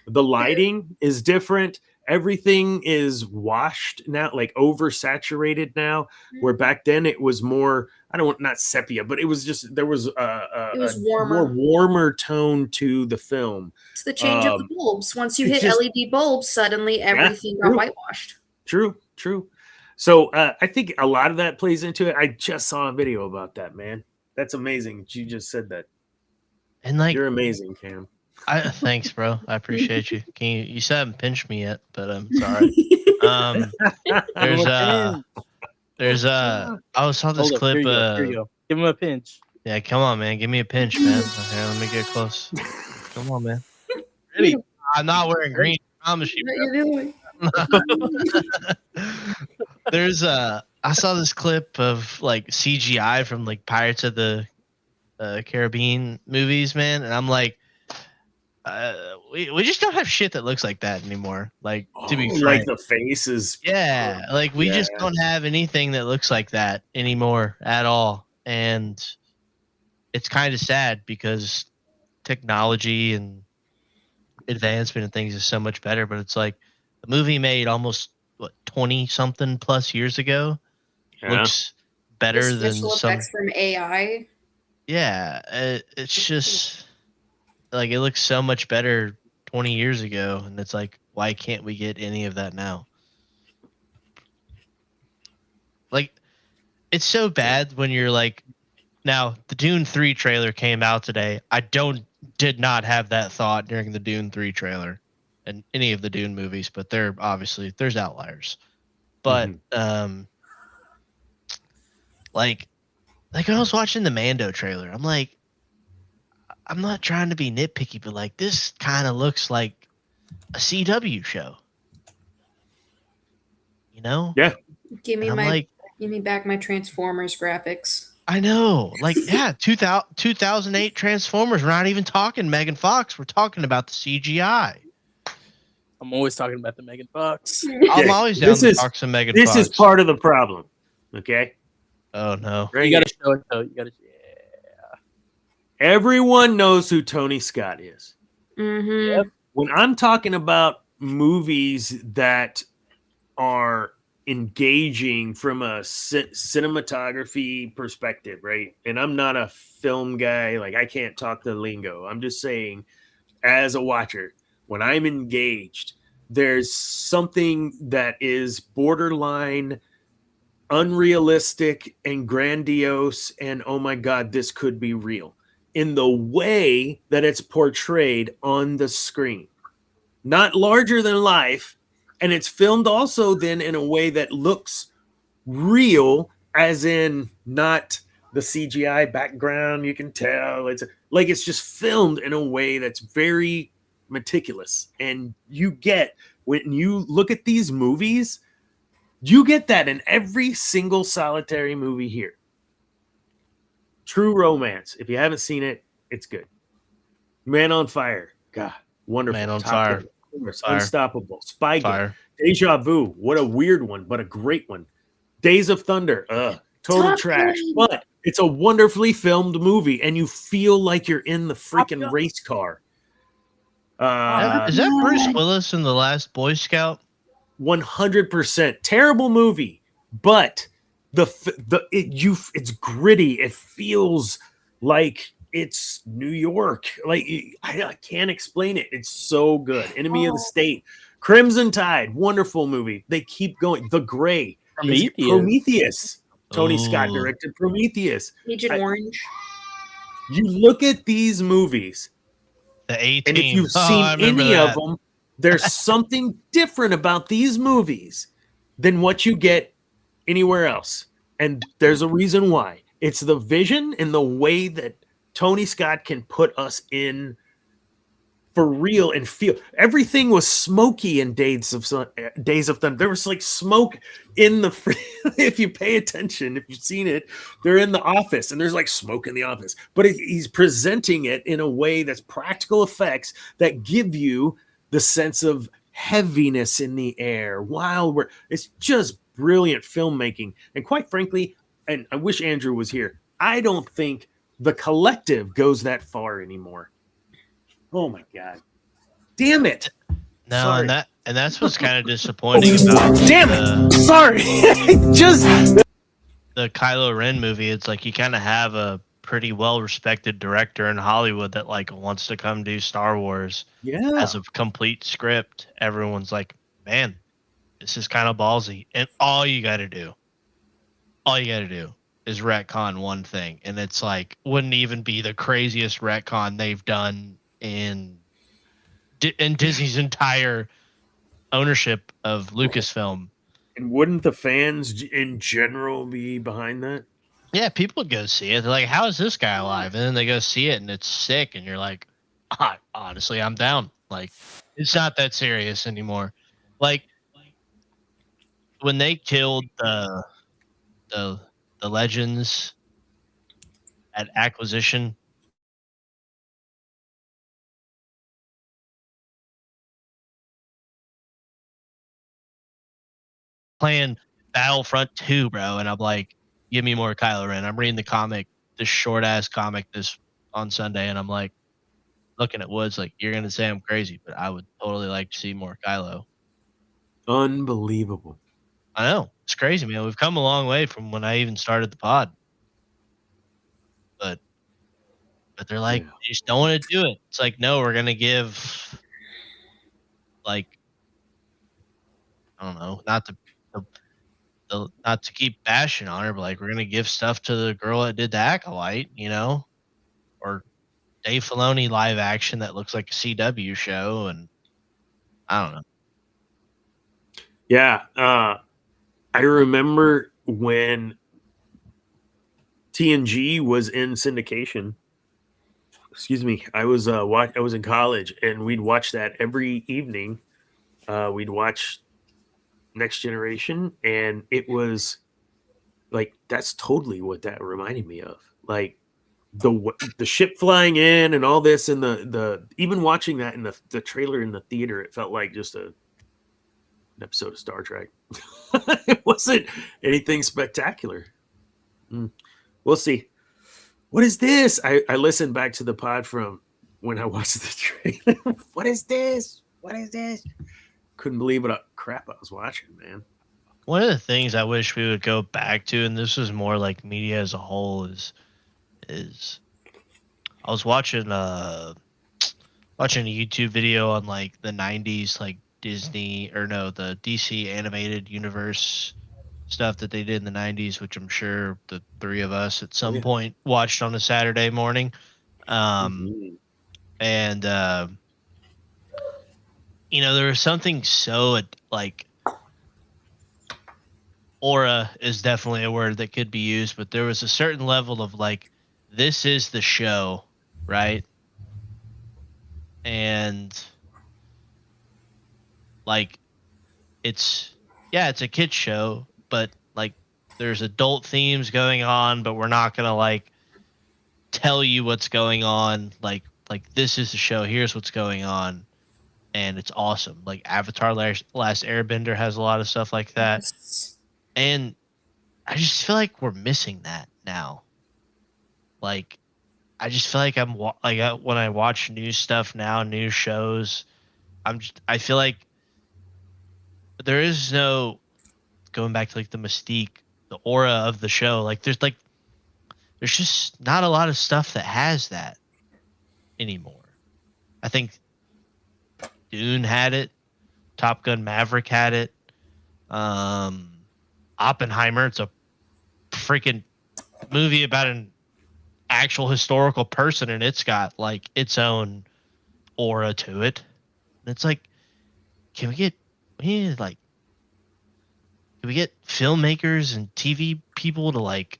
The lighting is different. Everything is washed now, like oversaturated now. Where back then it was more, not sepia, but it was just there was
It was
a
warmer.
more warmer tone to the film.
It's the change of the bulbs. Once you hit
just-
LED bulbs, suddenly everything got
true.
whitewashed.
True. So I think a lot of that plays into it. I just saw a video about that, man. That's amazing. You just said that.
And like,
you're amazing, Cam.
Thanks, bro. I appreciate you. You still haven't pinched me yet, but I'm sorry. I saw this clip.
Here you go. Give him a pinch.
Yeah, come on, man. Give me a pinch, man. Okay, let me get close. Come on, man.
Ready?
I'm not wearing green. I promise you, bro. I saw this clip of like CGI from like Pirates of the Caribbean movies, man, and I'm like, we just don't have shit that looks like that anymore. Like, to be frank,
like the faces.
Yeah, like we just don't have anything that looks like that anymore at all, and it's kind of sad because technology and advancement and things is so much better. But it's like the movie made almost 20 something plus years ago looks better than some
effects from AI.
Yeah, it's just like it looks so much better 20 years ago, and it's like, why can't we get any of that now? Like, it's so bad when you're like, now the Dune 3 trailer came out today. I did not have that thought during the Dune 3 trailer and any of the Dune movies, but there's outliers. But like when I was watching the Mando trailer, I'm like, I'm not trying to be nitpicky, but like this kind of looks like a CW show. You know?
Yeah. Give me back my Transformers graphics.
I know. Like, yeah, 2008 Transformers. We're not even talking Megan Fox. We're talking about the CGI.
I'm always talking about the Megan Fox.
I'm always down to talk some Megan Fox.
This is part of the problem. Okay?
Oh, no.
You got to show it, though.
Everyone knows who Tony Scott is.
Mm-hmm. Yep.
When I'm talking about movies that are engaging from a cinematography perspective, right? And I'm not a film guy. Like, I can't talk the lingo. I'm just saying, as a watcher, when I'm engaged, there's something that is borderline unrealistic and grandiose and, oh my God, this could be real in the way that it's portrayed on the screen. Not larger than life. And it's filmed also then in a way that looks real, as in not the CGI background. You can tell it's just filmed in a way that's very meticulous. And you get, when you look at these movies, you get that in every single solitary movie here. True Romance. If you haven't seen it, it's good. Man on Fire. God, wonderful.
Man on Fire.
Unstoppable. Spygate. Deja Vu. What a weird one, but a great one. Days of Thunder. Total trash. But it's a wonderfully filmed movie, and you feel like you're in the freaking race car.
Is that Bruce Willis in The Last Boy Scout?
100%. Terrible movie, but it's gritty. It feels like it's New York. Like, I can't explain it. It's so good. Enemy of the State. Crimson Tide. Wonderful movie. They keep going. The Gray. Prometheus. Tony Scott directed Prometheus.
Agent Orange.
You look at these movies,
The A
and if
Team.
you've
Oh,
seen
I remember
any of
that.
them, there's something different about these movies than what you get anywhere else. And there's a reason why. It's the vision and the way that Tony Scott can put us in for real and feel. Everything was smoky in Days of Thunder. There was like smoke in the if you pay attention, if you've seen it, they're in the office and there's like smoke in the office, but he's presenting it in a way that's practical effects that give you the sense of heaviness in the air while it's just brilliant filmmaking. And quite frankly, and I wish Andrew was here, I don't think the collective goes that far anymore. Oh my god! Damn it!
No,
Sorry.
and that's what's kind of disappointing about.
Damn it! Sorry. Just
the Kylo Ren movie. It's like you kind of have a pretty well respected director in Hollywood that like wants to come do Star Wars.
Yeah.
As a complete script. Everyone's like, man, this is kind of ballsy, and all you got to do is retcon one thing, and it's like wouldn't even be the craziest retcon they've done in Disney's entire ownership of Lucasfilm.
And wouldn't the fans in general be behind that?
Yeah, people would go see it. They're like, how is this guy alive? And then they go see it and it's sick, and you're like, honestly, I'm down. Like, it's not that serious anymore. Like when they killed the legends at Acquisition. Playing Battlefront 2, bro, and I'm like, give me more Kylo Ren. I'm reading the comic, this short ass comic this on Sunday, and I'm like looking at Woods like, you're gonna say I'm crazy, but I would totally like to see more Kylo.
Unbelievable.
I know. It's crazy, man. We've come a long way from when I even started the pod. But they're like, they just don't want to do it. It's like, no, we're gonna give like I don't know, not to keep bashing on her, but like we're gonna give stuff to the girl that did the Acolyte, you know, or Dave Filoni live action that looks like a CW show, and I don't know.
Yeah, I remember when TNG was in syndication. Excuse me, I was in college, and we'd watch that every evening. We'd watch Next Generation, and it was like that's totally what that reminded me of. Like the ship flying in and all this, and the even watching that in the trailer in the theater, it felt like just an episode of Star Trek. It wasn't anything spectacular. We'll see. What is this? I listened back to the pod from when I watched the trailer. What is this? What is this? Couldn't believe what crap I was watching, man.
One of the things I wish we would go back to, and this is more like media as a whole, is I was watching a YouTube video on like the 90s, like Disney the DC animated universe stuff that they did in the 90s, which I'm sure the three of us at some point watched on a Saturday morning. And you know, there was something so like aura is definitely a word that could be used, but there was a certain level of like, this is the show, right? And like it's a kid show, but like there's adult themes going on, but we're not gonna like tell you what's going on. Like this is the show, here's what's going on, and it's awesome. Like Avatar Last Airbender has a lot of stuff like that.
Yes.
And I just feel like we're missing that now. Like I just feel like when I watch new stuff now, new shows, I feel like there is no going back to like the mystique, the aura of the show. Like there's just not a lot of stuff that has that anymore. I think Dune had it, Top Gun Maverick had it, Oppenheimer. It's a freaking movie about an actual historical person, and it's got like its own aura to it. And it's like, can we get filmmakers and TV people to like,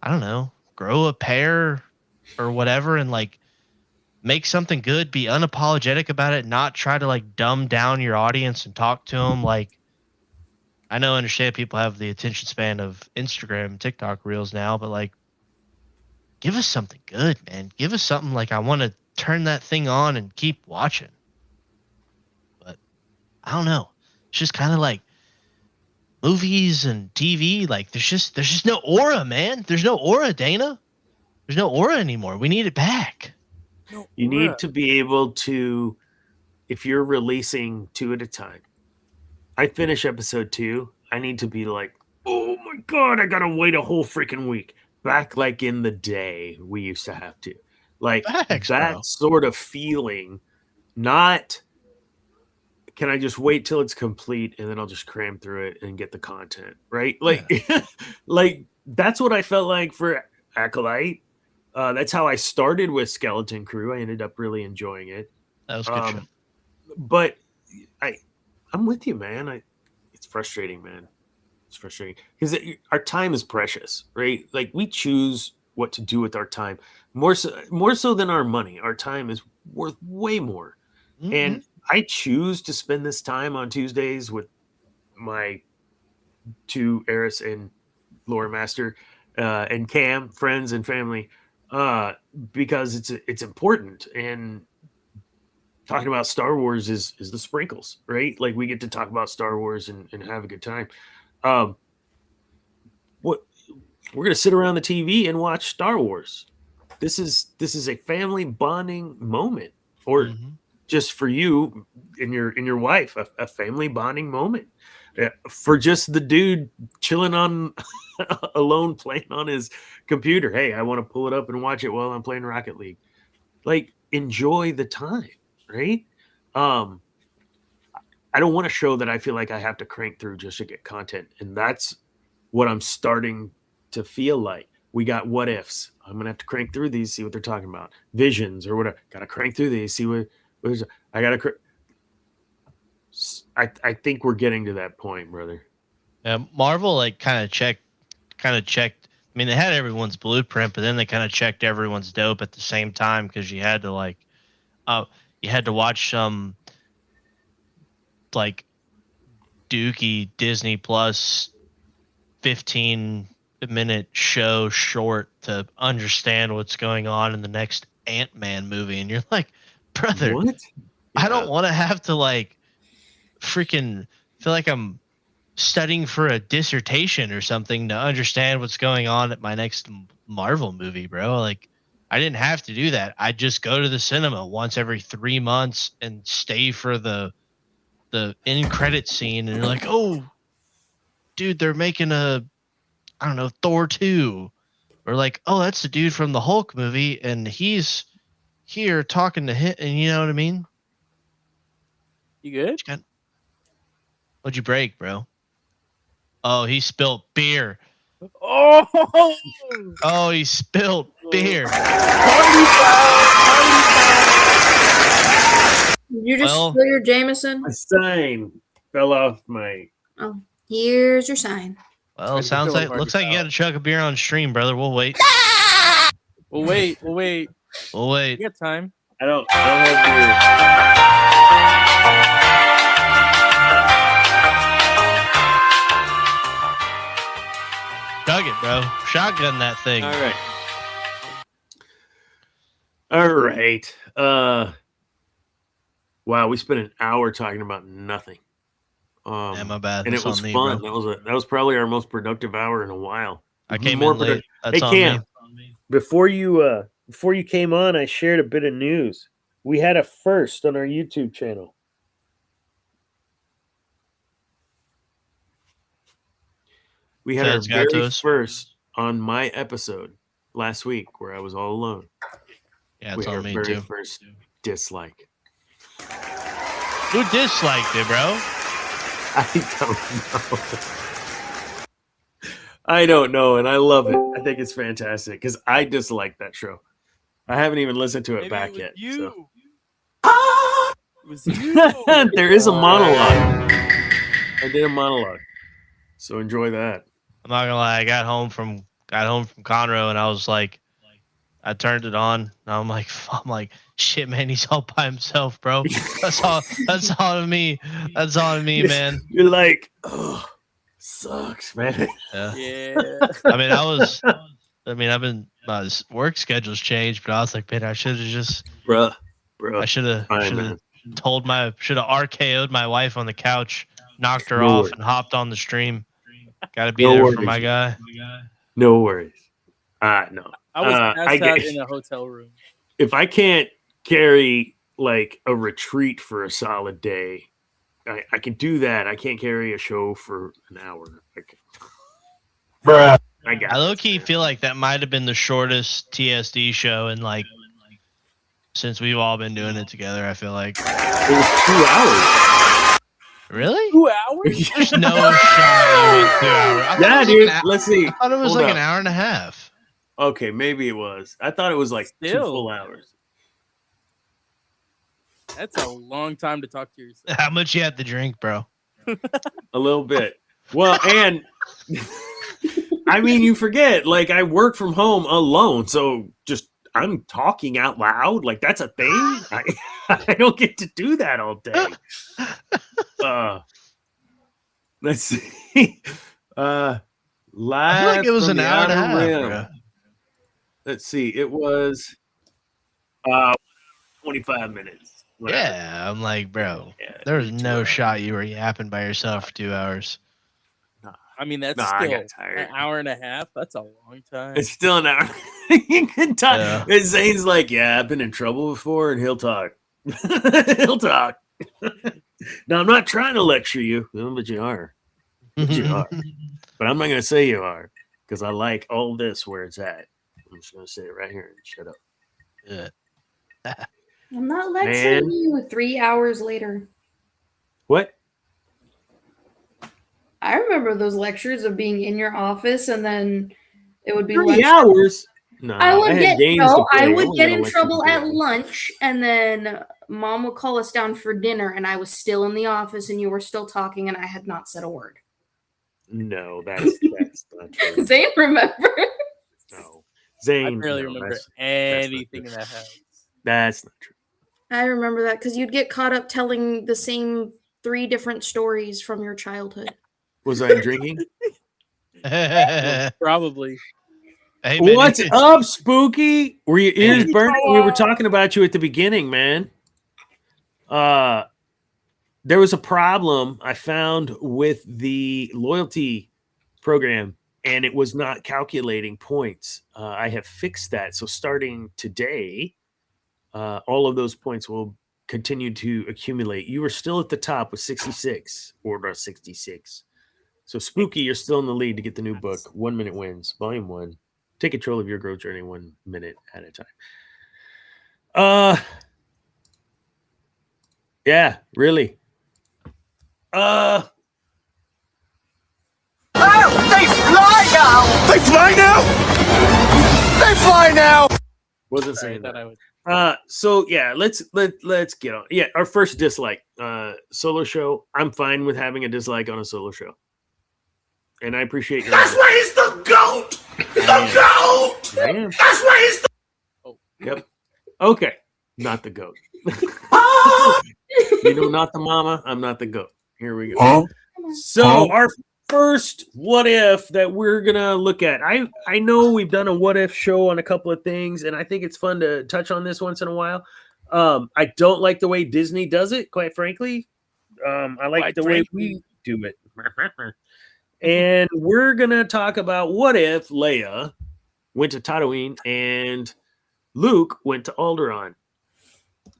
I don't know, grow a pair or whatever, and like make something good, be unapologetic about it, not try to like dumb down your audience and talk to them like. I understand people have the attention span of Instagram and TikTok reels now, but like, give us something good, man. Give us something like I want to turn that thing on and keep watching. But I don't know. It's just kind of like movies and TV. Like there's just no aura, man. There's no aura, Dana. There's no aura anymore. We need it back.
You need to be able to, if you're releasing 2 at a time. I finish episode 2. I need to be like, oh my God, I gotta wait a whole freaking week. Back like in the day, we used to have to. Like
Facts,
that
bro.
sort of feeling, not can I just wait till it's complete and then I'll just cram through it and get the content, right? Like, like that's what I felt like for Acolyte. That's how I started with Skeleton Crew. I ended up really enjoying it.
That was a good show.
But I'm with you, man. It's frustrating, man. It's frustrating because our time is precious, right? Like we choose what to do with our time more so than our money. Our time is worth way more, and I choose to spend this time on Tuesdays with my 2 Eris and Lore Master and Cam, friends and family, because it's important. And talking about Star Wars is the sprinkles, right? Like we get to talk about Star Wars and have a good time. What we're gonna sit around the TV and watch Star Wars. This is a family bonding moment, or just for you and your wife, a family bonding moment. For just the dude chilling on alone playing on his computer. Hey, I want to pull it up and watch it while I'm playing Rocket League. Like enjoy the time. Right? I don't want a show that I feel like I have to crank through just to get content. And that's what I'm starting to feel like. We got what ifs. I'm going to have to crank through these, see what they're talking about. Visions or whatever. Got to crank through these, see what I got to. I think we're getting to that point, brother.
Yeah, Marvel like kind of checked. I mean, they had everyone's blueprint, but then they kind of checked everyone's dope at the same time because you had to like. You had to watch some like dookie Disney Plus 15-minute show short to understand what's going on in the next Ant-Man movie. And you're like, brother,
what?
I don't want to have to like freaking feel like I'm studying for a dissertation or something to understand what's going on at my next Marvel movie, bro. Like, I didn't have to do that. I just go to the cinema once every 3 months and stay for the end credit scene. And you're like, oh, dude, they're making Thor 2. Or like, oh, that's the dude from the Hulk movie. And he's here talking to him. And you know what I mean?
You good?
What'd you break, bro? Oh, he spilled beer. Oh, he spilled beer.
Did you just spill your Jameson?
My sign fell off my.
Oh, here's your sign.
Well, looks like you got to chug a beer on stream, brother. We'll wait.
We'll wait.
We'll wait.
You got time.
I don't have beer.
Chug it, bro. Shotgun that thing.
All right. Wow, we spent an hour talking about nothing.
Yeah, my bad.
And it was fun. That was probably our most productive hour in a while.
I came in late. That's on
Cam,
me.
Before you came on, I shared a bit of news. We had a first on our YouTube channel. We had our very first on my episode last week where I was all alone.
Yeah, it's on me too.
Very first dislike.
Who disliked it, bro?
I don't know. I don't know, and I love it. I think it's fantastic because I dislike that show. I haven't even listened to it back yet. So.
It was you.
There is a monologue. I did a monologue, so enjoy that.
I'm not gonna lie. I got home from Conroe, and I was like, I turned it on, and I'm like, shit, man, he's all by himself, bro. That's all of me. That's all of me, man.
You're like, oh, sucks, man.
Yeah.
I've been my work schedule's changed, but I was like, man, I should have just,
bro.
I should have RKO'd my wife on the couch, knocked her
No
off,
worries.
and hopped on the stream. Got to be
No
there
worries.
for my guy.
No worries. No.
I was passed out in a hotel room.
If I can't carry like a retreat for a solid day, I can do that. I can't carry a show for an hour.
Bruh.
I low-key feel like that might have been the shortest TSD show in like since we've all been doing it together. I feel like
it was 2 hours.
Really?
2 hours?
There's no shot you went 2 hours.
Yeah, dude. Let's see.
I thought it was like an hour and a half.
Okay, maybe it was. I thought it was like 2 full hours.
That's a long time to talk to yourself.
How much you had to drink, bro?
A little bit. Well, and I mean, you forget, like, I work from home alone, so just I'm talking out loud. Like, that's a thing. I don't get to do that all day. Let's see.
I feel like it was an hour and a half. Bro.
Let's see. It was 25 minutes. Whatever.
Yeah, I'm like, bro, there's no shot you were yapping by yourself for 2 hours.
I mean, that's
I
still
got tired.
an hour and a half. That's a long time.
It's still an hour. You can talk.
Yeah.
And Zane's like, yeah, I've been in trouble before, and he'll talk. He'll talk. Now, I'm not trying to lecture you, but you are. But you are. But I'm not going to say you are, because I like all this where it's at. I'm just going to say it right here and shut up.
Yeah.
I'm not lecturing you 3 hours later.
What?
I remember those lectures of being in your office and then it would be
3 hours? No,
I would get in
lecture
trouble
to
at
play.
lunch, and then Mom would call us down for dinner, and I was still in the office, and you were still talking, and I had not said a word.
No, that's not true.
Zane remember?
No, Zane.
I barely remember anything in that house.
That's not true.
I remember that because you'd get caught up telling the same 3 different stories from your childhood.
Was I drinking?
Probably.
Hey, man,
What's up, Spooky? Were your ears burning? We were talking about you at the beginning, man. There was a problem I found with the loyalty program, and it was not calculating points. I have fixed that. So starting today, all of those points will continue to accumulate. You are still at the top with 66, order 66. So Spooky, you're still in the lead to get the new book, 1 Minute Wins, Volume 1. Take control of your growth journey 1 minute at a time. Yeah, really.
Oh, they fly now! They fly now! They fly now!
Wasn't saying that. So yeah, let's get on. Yeah, our first dislike, solo show. I'm fine with having a dislike on a solo show, and I appreciate your.
That's why he's the GOAT! The GOAT! That's why he's the.
Oh, yep. Okay, not the GOAT. You know, not the mama. I'm not the GOAT. Here we go.
Huh?
So our first what if that we're gonna look at. I know we've done a what if show on a couple of things, and I think it's fun to touch on this once in a while. I don't like the way Disney does it, quite frankly. I like the way we do it. And we're gonna talk about what if Leia went to Tatooine and Luke went to Alderaan.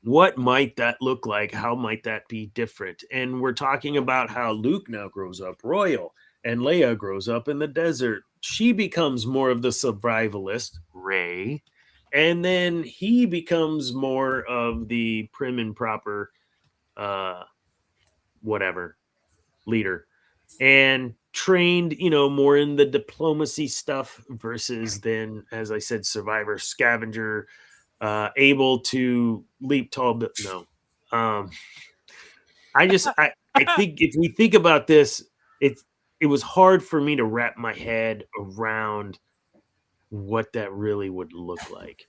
What might that look like? How might that be different? And we're talking about how Luke now grows up royal and Leia grows up in the desert. She becomes more of the survivalist, Rey, and then he becomes more of the prim and proper, whatever, leader. And trained, you know, more in the diplomacy stuff versus then, as I said, survivor, scavenger, able to leap tall. But no, um, I think if we think about this, it was hard for me to wrap my head around what that really would look like.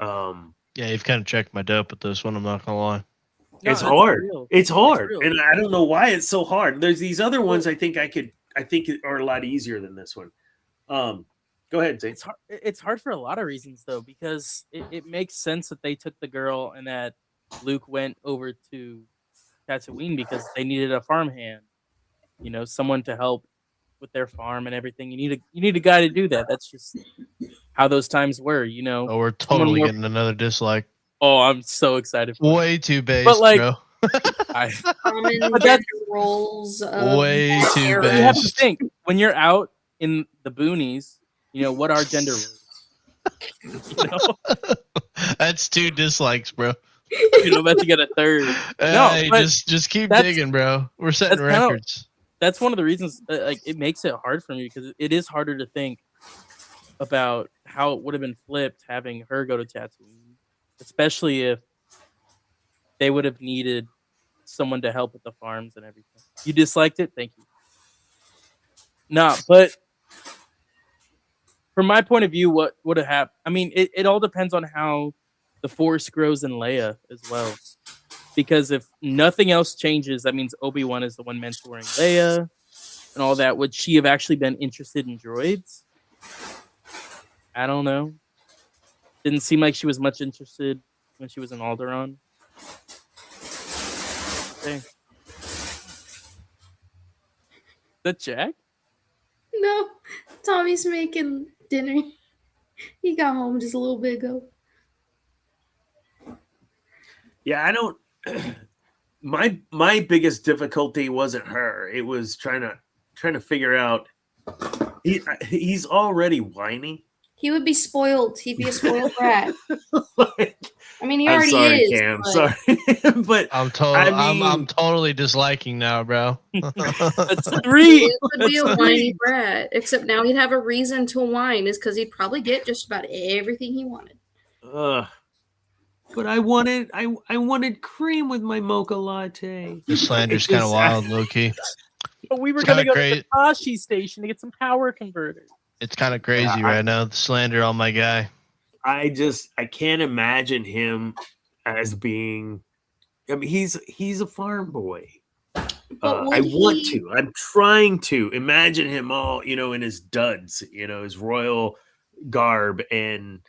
Yeah, you've kind of checked my dope with this one. I'm not gonna lie.
No,
It's
that's
hard.
real.
It's hard,
real.
and I don't know why it's so hard. There's these other ones I think are a lot easier than this one. Go ahead, Zane.
It's hard for a lot of reasons though, because it makes sense that they took the girl and that Luke went over to Tatooine because they needed a farmhand, you know, someone to help with their farm and everything. You need a guy to do that. That's just how those times were, you know.
Oh, we're totally getting another dislike.
Oh, I'm so excited for
Way too based,
but like,
bro.
Common
But that's-
gender roles of
Way too
era.
bad.
you have to think when you're out in the boonies, you know, what are gender roles? You know?
That's 2 dislikes, bro.
You know, about to get a third. No,
Hey,
but
just keep
that's-
digging, bro. We're setting
that's kinda-
records.
that's one of the reasons like it makes it hard for me because it is harder to think about how it would have been flipped having her go to Tatooine, especially if they would have needed someone to help with the farms and everything. You disliked it? Thank you. No, but from my point of view, what would have happened? I mean, it all depends on how the Force grows in Leia as well. Because if nothing else changes, that means Obi-Wan is the one mentoring Leia and all that. Would she have actually been interested in droids? I don't know. Didn't seem like she was much interested when she was in Alderaan. Okay. Is that Jack?
No, Tommy's making dinner. He got home just a little bit ago.
Yeah, I don't. My biggest difficulty wasn't her. It was trying to figure out. He's already whiny.
He would be spoiled. He'd be a spoiled brat.
Like,
I mean, he
I'm
already
sorry,
is.
Cam.
but
Sorry, but
I'm totally disliking now, bro.
That's
He
3.
would be a whiny brat. Except now he'd have a reason to whine, is because he'd probably get just about everything he wanted.
but I wanted cream with my mocha latte.
The slander's kind of wild, low key.
But we were
It's
gonna
kinda
go to
great.
the Tashi station to get some power converters.
It's kind of crazy right now. The slander on my guy.
I can't imagine him as being. I mean, he's a farm boy. I want to. I'm trying to imagine him all, you know, in his duds, you know, his royal garb and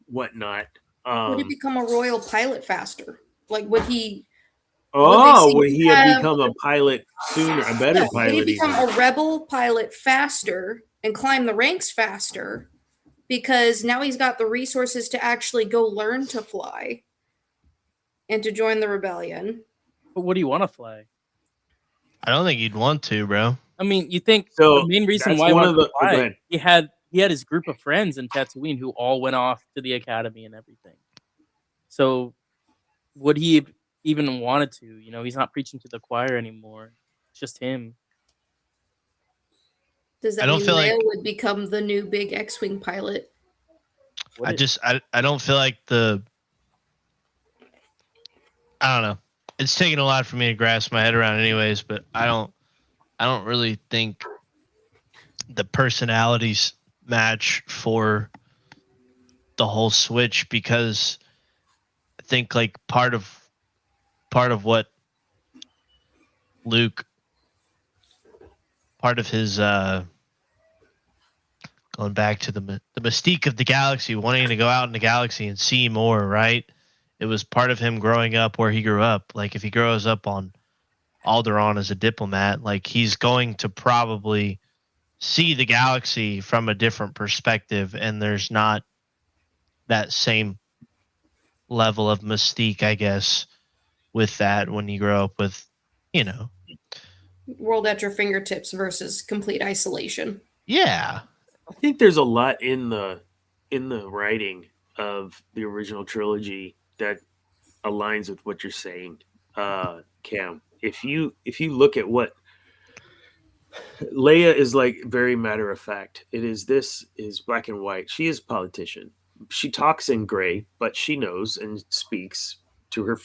whatnot.
Would he become a royal pilot faster? Like, would he?
Would he have become a pilot sooner? A better pilot?
Would he become
even?
a rebel pilot faster and climb the ranks faster? Because now he's got the resources to actually go learn to fly and to join the rebellion.
But what do you want to fly?
I don't think you'd want to, bro.
I mean, you think
So
the main reason
that's
why he
one
wanted
of
to
the- go
fly,
ahead.
he had his group of friends in Tatooine who all went off to the academy and everything. So would he have even wanted to? You know, he's not preaching to the choir anymore. It's just him.
Does that
I don't
mean
feel
Leia
like-
would become the new big X-wing pilot?
What
I don't feel like I don't know. It's taking a lot for me to grasp my head around anyways, but I don't really think the personalities match for the whole switch, because I think like part of what Luke, part of his going back to the mystique of the galaxy, wanting to go out in the galaxy and see more, right? It was part of him growing up where he grew up. Like if he grows up on Alderaan as a diplomat, like he's going to probably see the galaxy from a different perspective, and there's not that same level of mystique, I guess, with that when you grow up with, you know.
World at your fingertips versus complete isolation.
Yeah.
I think there's a lot in the writing of the original trilogy that aligns with what you're saying, Cam. If you look at what Leia is like very matter of fact. This is black and white. She is a politician. She talks in gray, but she knows and speaks to her,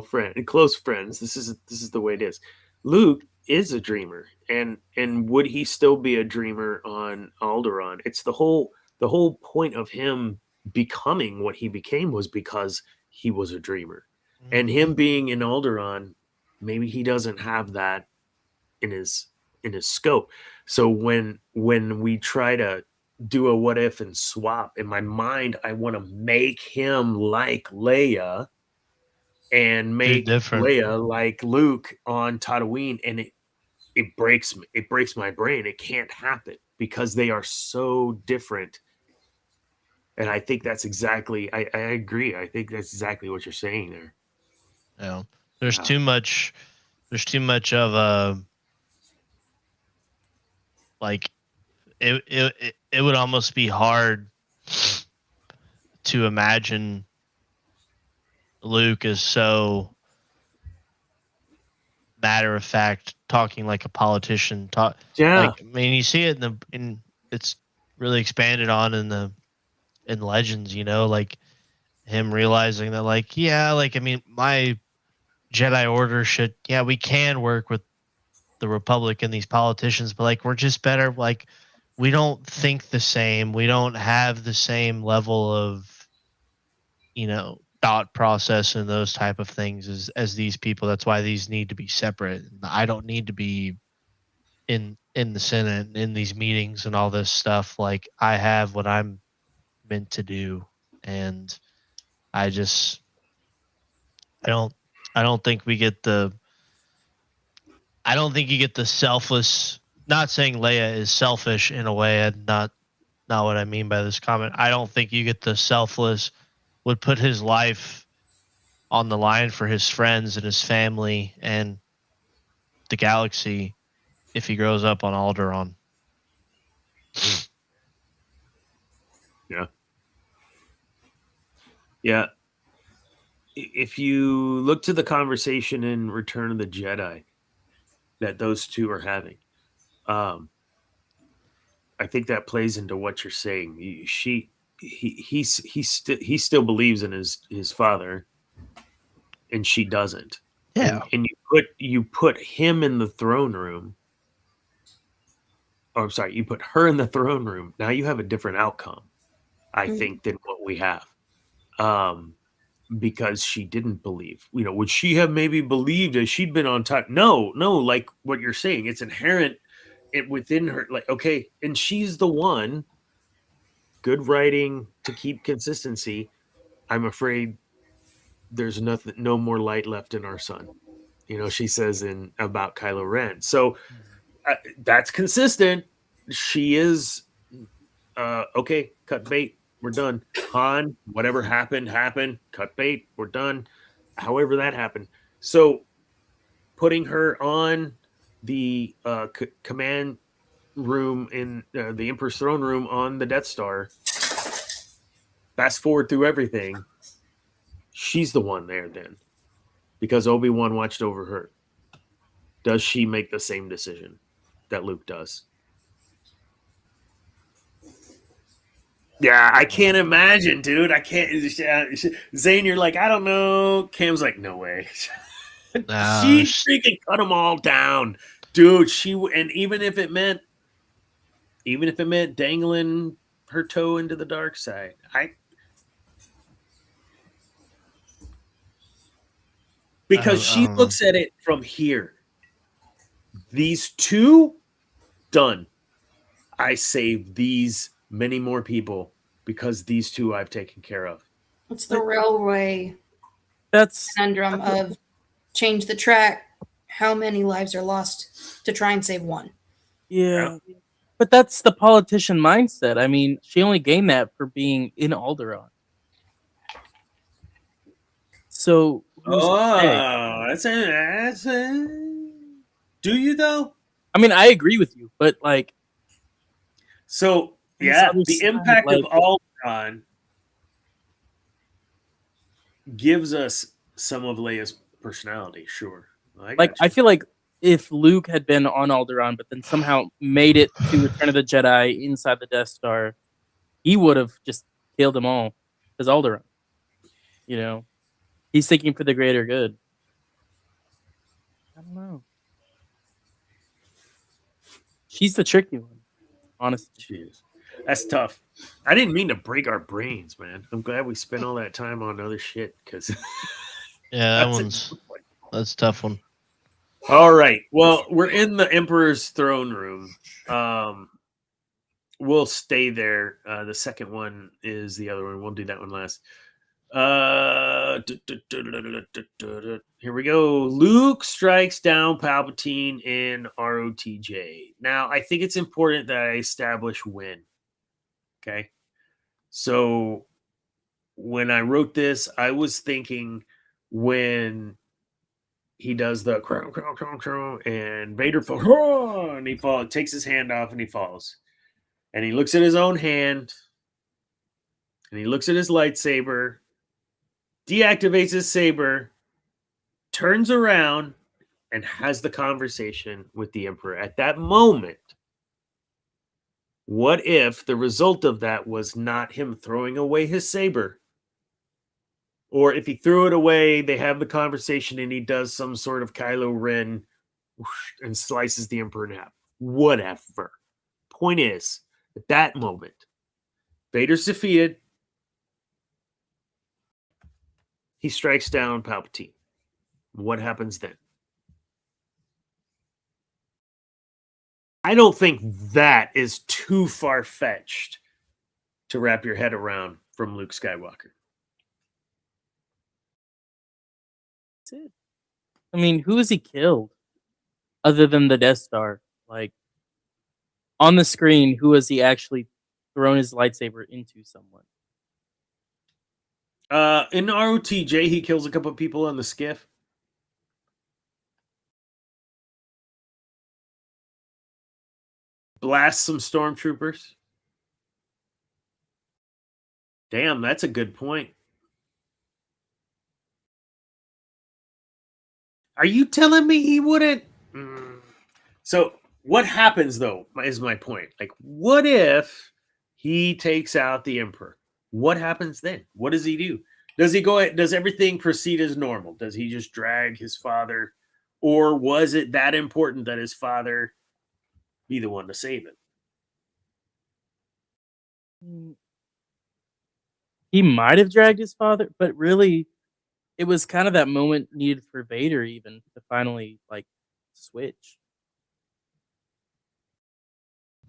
friend and close friends. This is the way it is. Luke is a dreamer, and would he still be a dreamer on Alderaan? It's the whole point of him becoming what he became was because he was a dreamer, and him being in Alderaan, maybe he doesn't have that in his scope. So when we try to do a what if and swap, in my mind I want to make him like Leia and make
different.
Leia like Luke on Tatooine, and it breaks me. It breaks my brain. It can't happen because they are so different. And I think that's exactly I agree. I think that's exactly what you're saying there.
Yeah. There's too much of a like it would almost be hard to imagine Luke is so matter of fact, talking like a politician.
Yeah.
Like, I mean, you see it in it's really expanded on in Legends. Like him realizing that, like, yeah, like, I mean, my Jedi Order should, yeah, we can work with the Republic and these politicians, but like, we're just better. Like, we don't think the same. We don't have the same level of thought process and those type of things as these people. That's why these need to be separate. I don't need to be in the Senate, in these meetings and all this stuff. Like, I have what I'm meant to do, and I just I don't think we get the I don't think you get the selfless. Not saying Leia is selfish in a way, and not what I mean by this comment. I don't think you get the selfless, would put his life on the line for his friends and his family and the galaxy if he grows up on Alderaan.
Yeah. Yeah. If you look to the conversation in Return of the Jedi that those two are having, I think that plays into what you're saying. He still believes in his father, and she doesn't.
Yeah.
And you put him in the throne room. Oh, I'm sorry, you put her in the throne room. Now you have a different outcome, I think, than what we have. Because she didn't believe. Would she have maybe believed as she'd been on top? No, like what you're saying, it's inherent within her. Like, okay, and she's the one. Good writing to keep consistency. I'm afraid there's no more light left in our sun. She says about Kylo Ren. So that's consistent. She is okay. Cut bait. We're done. Han, whatever happened. Cut bait. We're done. However that happened. So putting her on the command room in the Emperor's throne room on the Death Star. Fast forward through everything. She's the one there then, because Obi-Wan watched over her. Does she make the same decision that Luke does? Yeah, I can't imagine, dude. I can't. Zane, you're like, I don't know. Cam's like, no way. She freaking cut them all down, dude. And even if it meant dangling her toe into the dark side, because she looks at it from here. These two, done. I saved these many more people because these two I've taken care of.
It's the railway
That's
conundrum of change the track. How many lives are lost to try and save one?
Yeah. But that's the politician mindset. I mean, she only gained that for being in Alderaan. So,
that's do you though?
I mean, I agree with you, but like,
so yeah, the impact of Alderaan gives us some of Leia's personality. Sure,
I feel like if Luke had been on Alderaan, but then somehow made it to Return of the Jedi inside the Death Star, he would have just killed them all. Because Alderaan, he's thinking for the greater good. I don't know. She's the tricky one, honestly.
Jeez. That's tough. I didn't mean to break our brains, man. I'm glad we spent all that time on other shit because
Yeah, that's a tough one.
All right. Well, we're in the Emperor's throne room. We'll stay there. The second one is the other one. We'll do that one last. Here we go. Luke strikes down Palpatine in ROTJ. Now, I think it's important that I establish when. Okay. So when I wrote this, I was thinking when he does the crow, and Vader falls, and he takes his hand off and he falls. And he looks at his own hand, and he looks at his lightsaber, deactivates his saber, turns around, and has the conversation with the Emperor. At that moment, what if the result of that was not him throwing away his saber? Or if he threw it away, they have the conversation and he does some sort of Kylo Ren and slices the Emperor in half. Whatever. Point is, at that moment, Vader's defeated. He strikes down Palpatine. What happens then? I don't think that is too far-fetched to wrap your head around from Luke Skywalker.
That's it. I mean, who has he killed other than the Death Star? Like, on the screen, who has he actually thrown his lightsaber into someone?
In ROTJ, he kills a couple of people on the skiff. Blasts some stormtroopers. Damn, that's a good point. Are you telling me he wouldn't? So what happens, though, is my point. Like, what if he takes out the Emperor? What happens then? What does he do? Does everything proceed as normal? Does he just drag his father? Or was it that important that his father be the one to save him?
He might have dragged his father, but really, it was kind of that moment needed for Vader even to finally, like, switch.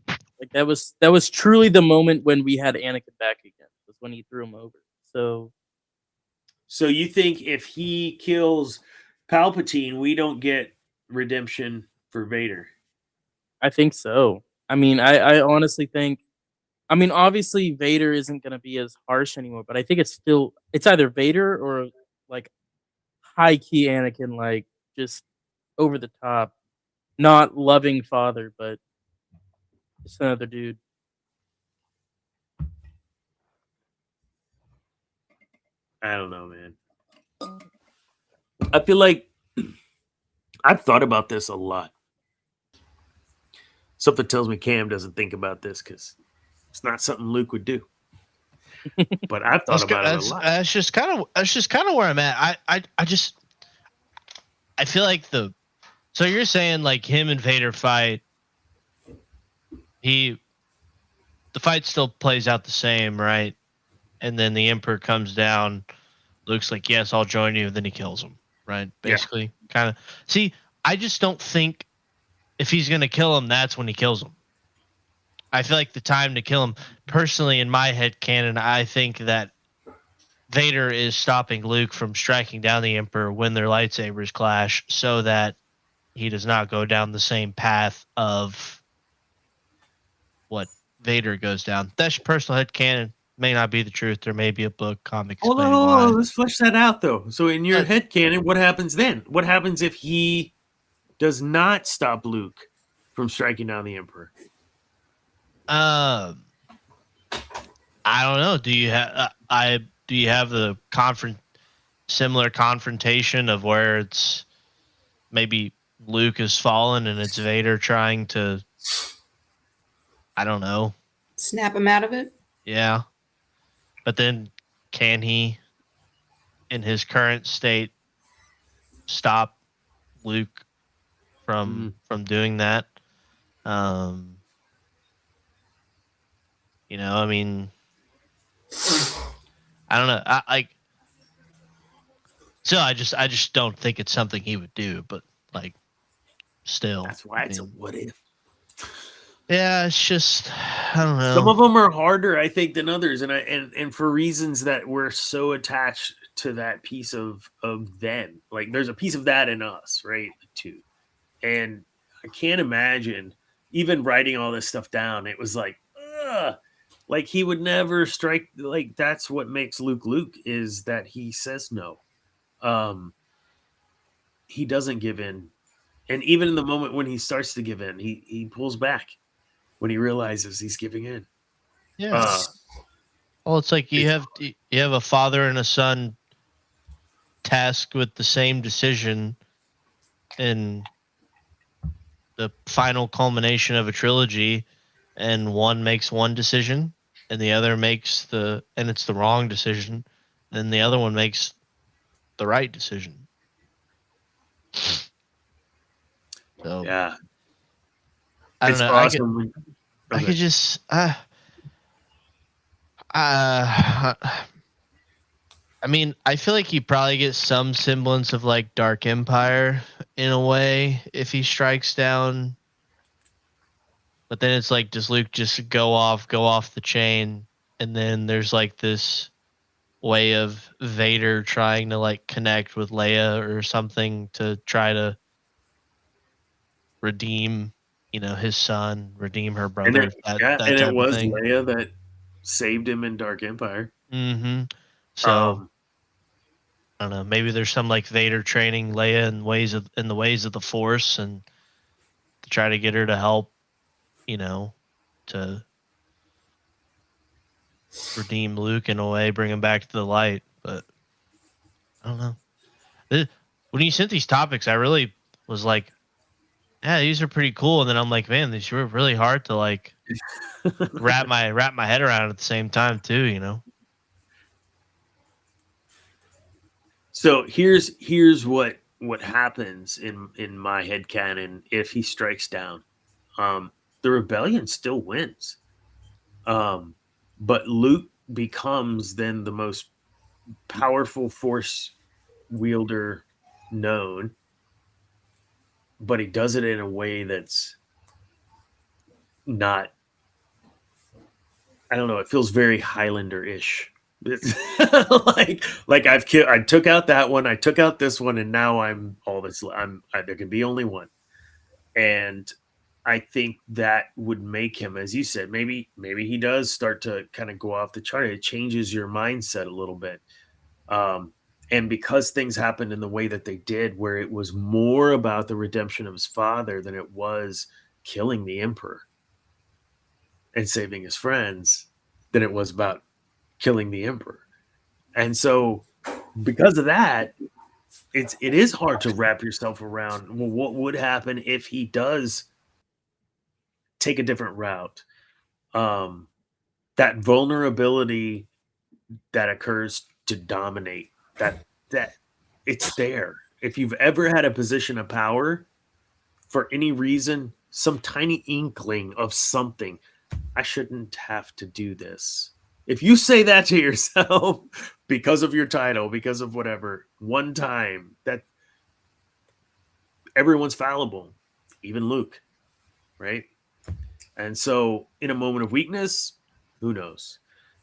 Like, that was truly the moment when we had Anakin back again. Was when he threw him over. So
you think if he kills Palpatine, we don't get redemption for Vader?
I think so. I mean, I honestly think. I mean, obviously Vader isn't going to be as harsh anymore, but I think it's either Vader or like high key Anakin, like just over the top, not loving father, but just another dude.
I don't know, man. I feel like I've thought about this a lot. Something tells me Cam doesn't think about this because it's not something Luke would do. But I've thought about it a lot.
That's just kind of where I'm at. I feel like so you're saying like him and Vader fight. The fight still plays out the same, right? And then the Emperor comes down. Luke's like, yes, I'll join you. Then he kills him, right? Basically, kind of. See, I just don't think if he's going to kill him, that's when he kills him. I feel like the time to kill him, personally, in my head canon, I think that Vader is stopping Luke from striking down the Emperor when their lightsabers clash so that he does not go down the same path of what Vader goes down. That's your personal head canon. May not be the truth. There may be a book, comic.
Hold on. Let's flesh that out, though. So in your head canon, what happens then? What happens if he does not stop Luke from striking down the Emperor?
I don't know. Do you have the similar confrontation of where it's maybe Luke has fallen and it's Vader trying to, I don't know.
Snap him out of it?
Yeah. But then can he, in his current state, stop Luke from doing that? You know, I mean, I don't know. I just don't think it's something he would do, but like still.
That's why it's a what if.
Yeah, it's just I don't know.
Some of them are harder, I think, than others, and for reasons that we're so attached to that piece of them. Like there's a piece of that in us, right? Too. And I can't imagine even writing all this stuff down. It was like, ugh. Like he would never strike. Like that's what makes Luke Luke is that he says no. He doesn't give in, and even in the moment when he starts to give in, he pulls back when he realizes he's giving in.
Yeah. Well, it's like you have a father and a son tasked with the same decision in the final culmination of a trilogy, and one makes one decision and the other makes it's the wrong decision, and the other one makes the right decision. So
yeah,
I don't know.
Awesome.
I could just I mean, I feel like he probably gets some semblance of like Dark Empire in a way if he strikes down. But then it's like, does Luke just go off the chain? And then there's like this way of Vader trying to like connect with Leia or something to try to redeem, his son, redeem her brother.
And it was Leia that saved him in Dark Empire.
Mm-hmm. So I don't know. Maybe there's some like Vader training Leia in the ways of the Force, and to try to get her to help, to redeem Luke in a way, bring him back to the light. But I don't know. When you sent these topics, I really was like, yeah, these are pretty cool. And then I'm like, man, these were really hard to like wrap my head around at the same time too,
So here's what happens in my headcanon if he strikes down. The rebellion still wins. But Luke becomes then the most powerful Force wielder known. But he does it in a way that's not, I don't know, it feels very Highlander-ish. like I took out that one, I took out this one, and now I'm all this. There can be only one, and I think that would make him, as you said, maybe he does start to kind of go off the chart. It changes your mindset a little bit, and because things happened in the way that they did, where it was more about the redemption of his father than it was killing the Emperor and saving his friends, than it was about killing the Emperor. And so because of that, it is hard to wrap yourself around, well, what would happen if he does take a different route? That vulnerability that occurs to dominate, that it's there. If you've ever had a position of power for any reason, some tiny inkling of something, I shouldn't have to do this. If you say that to yourself because of your title, because of whatever, one time, that everyone's fallible, even Luke, right? And so in a moment of weakness, who knows?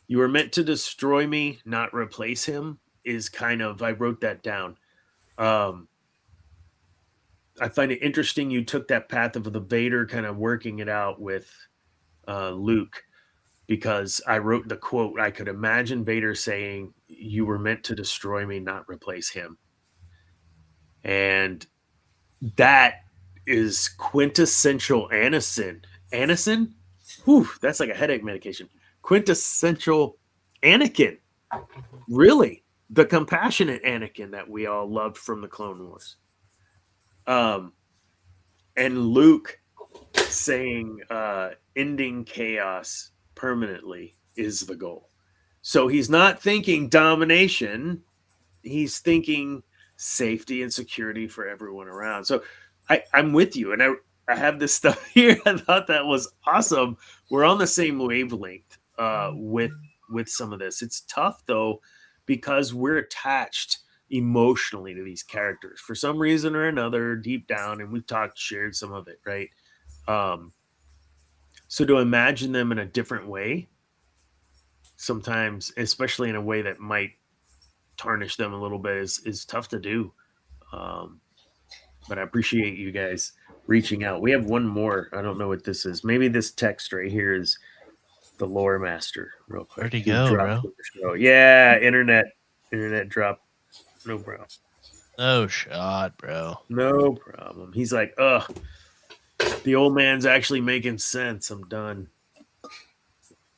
You were meant to destroy me, not replace him, is kind of, I wrote that down. I find it interesting you took that path of the Vader kind of working it out with Luke, because I wrote the quote, I could imagine Vader saying, you were meant to destroy me, not replace him. And that is quintessential Anakin. Anakin? Whew, that's like a headache medication. Quintessential Anakin. Really. The compassionate Anakin that we all loved from the Clone Wars. and Luke saying ending chaos permanently is the goal. So he's not thinking domination, he's thinking safety and security for everyone around. So I'm with you, and I have this stuff here. I thought that was awesome. We're on the same wavelength with some of this. It's tough though, because we're attached emotionally to these characters for some reason or another deep down, and we've shared some of it, right? So to imagine them in a different way sometimes, especially in a way that might tarnish them a little bit, is tough to do. But I appreciate you guys reaching out. We have one more. I don't know what this is. Maybe this text right here is the lore master. Real quick.
Where'd he go, bro?
Yeah, internet drop. No problem.
No shot, bro.
No problem. He's like, ugh, the old man's actually making sense. I'm done.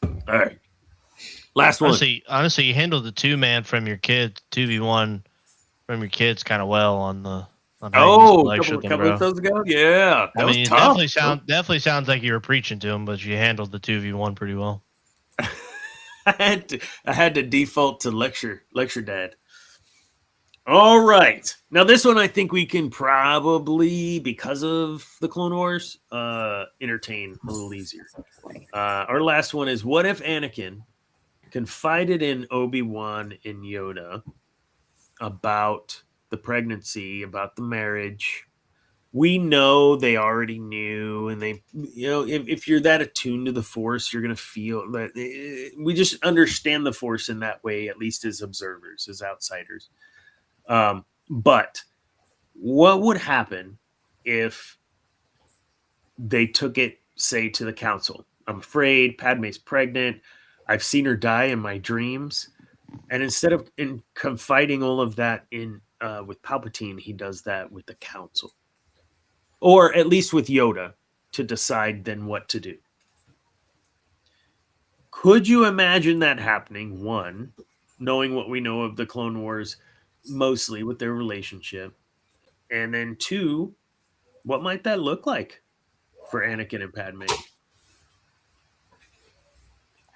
All right. Last one.
Honestly, you handled the 2-man from your kids, 2v1 from your kids kind of well on the.
A couple episodes ago, yeah.
I mean, it definitely sounds like you were preaching to him, but you handled the 2v1 pretty well.
I had to default to lecture dad. All right, now this one I think we can probably, because of the Clone Wars, entertain a little easier. Our last one is: what if Anakin confided in Obi-Wan and Yoda about the pregnancy, about the marriage? We know they already knew, and they, if you're that attuned to the Force, you're going to feel that. We just understand the Force in that way, at least as observers, as outsiders. But what would happen if they took it, say, to the council? I'm afraid Padme's pregnant. I've seen her die in my dreams. And instead of confiding all of that in with Palpatine, he does that with the council. Or at least with Yoda, to decide then what to do. Could you imagine that happening? One, knowing what we know of the Clone Wars, mostly with their relationship. And then two, what might that look like for Anakin and Padme?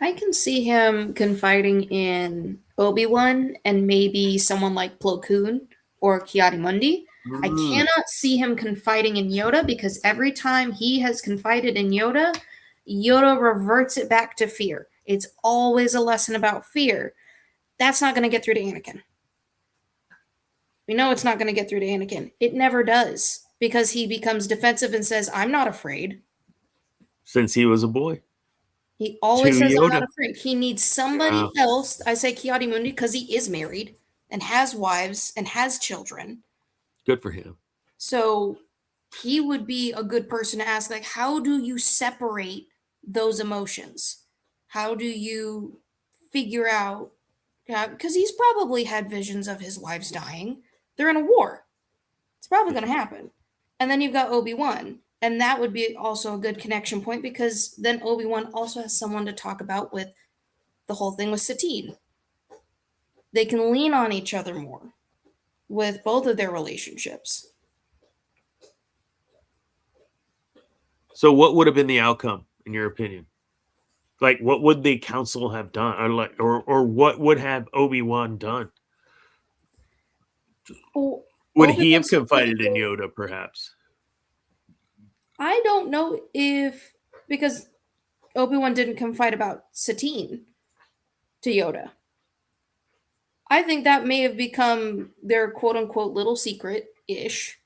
I can see him confiding in Obi-Wan and maybe someone like Plo Koon or Ki-Adi-Mundi. I cannot see him confiding in Yoda, because every time he has confided in Yoda, Yoda reverts it back to fear. It's always a lesson about fear. That's not going to get through to Anakin. We know it's not going to get through to Anakin. It never does, because he becomes defensive and says, I'm not afraid.
Since he was a boy.
He always says, I'm not afraid. He needs somebody else. I say Ki-Adi-Mundi because he is married and has wives and has children.
Good for him.
So he would be a good person to ask, like, how do you separate those emotions? How do you figure out? Because he's probably had visions of his wives dying. They're in a war. It's probably going to happen. And then you've got Obi-Wan. And that would be also a good connection point, because then Obi-Wan also has someone to talk about with the whole thing with Satine. They can lean on each other more with both of their relationships.
So what would have been the outcome, in your opinion? Like, what would the council have done? Or what would have Obi-Wan done?
Well,
would he have confided in Yoda, perhaps?
I don't know if, because Obi-Wan didn't confide about Satine to Yoda. I think that may have become their quote-unquote little secret-ish.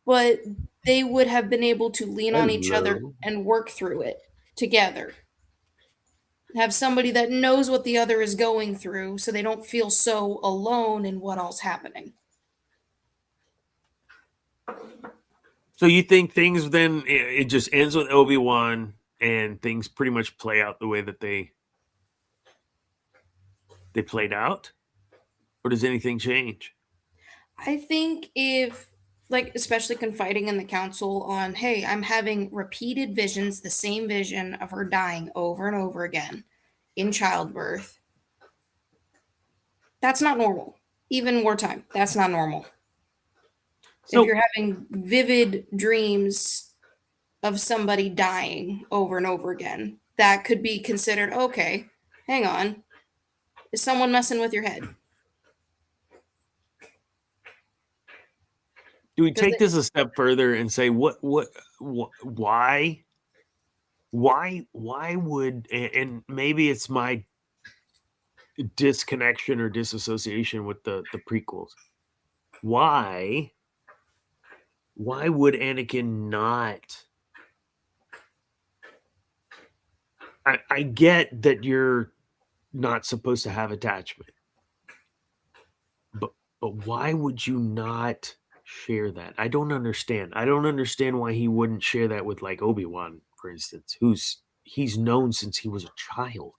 But they would have been able to lean on each other and work through it together. Have somebody that knows what the other is going through, so they don't feel so alone in what all's happening.
So you think things then, it just ends with Obi-Wan and things pretty much play out the way that they played out? Or does anything change?
I think if, like, especially confiding in the council on, hey, I'm having repeated visions, the same vision of her dying over and over again in childbirth. That's not normal. Even wartime, that's not normal.
So
if you're having vivid dreams of somebody dying over and over again, that could be considered, okay, hang on. Is someone messing with your head?
do we
'Cause
take this a step further and say why would, and maybe it's my disconnection or disassociation with the prequels. Why would Anakin not? I get that you're not supposed to have attachment, but why would you not share that? I don't understand. I don't understand why he wouldn't share that with, like, Obi-Wan, for instance, he's known since he was a child.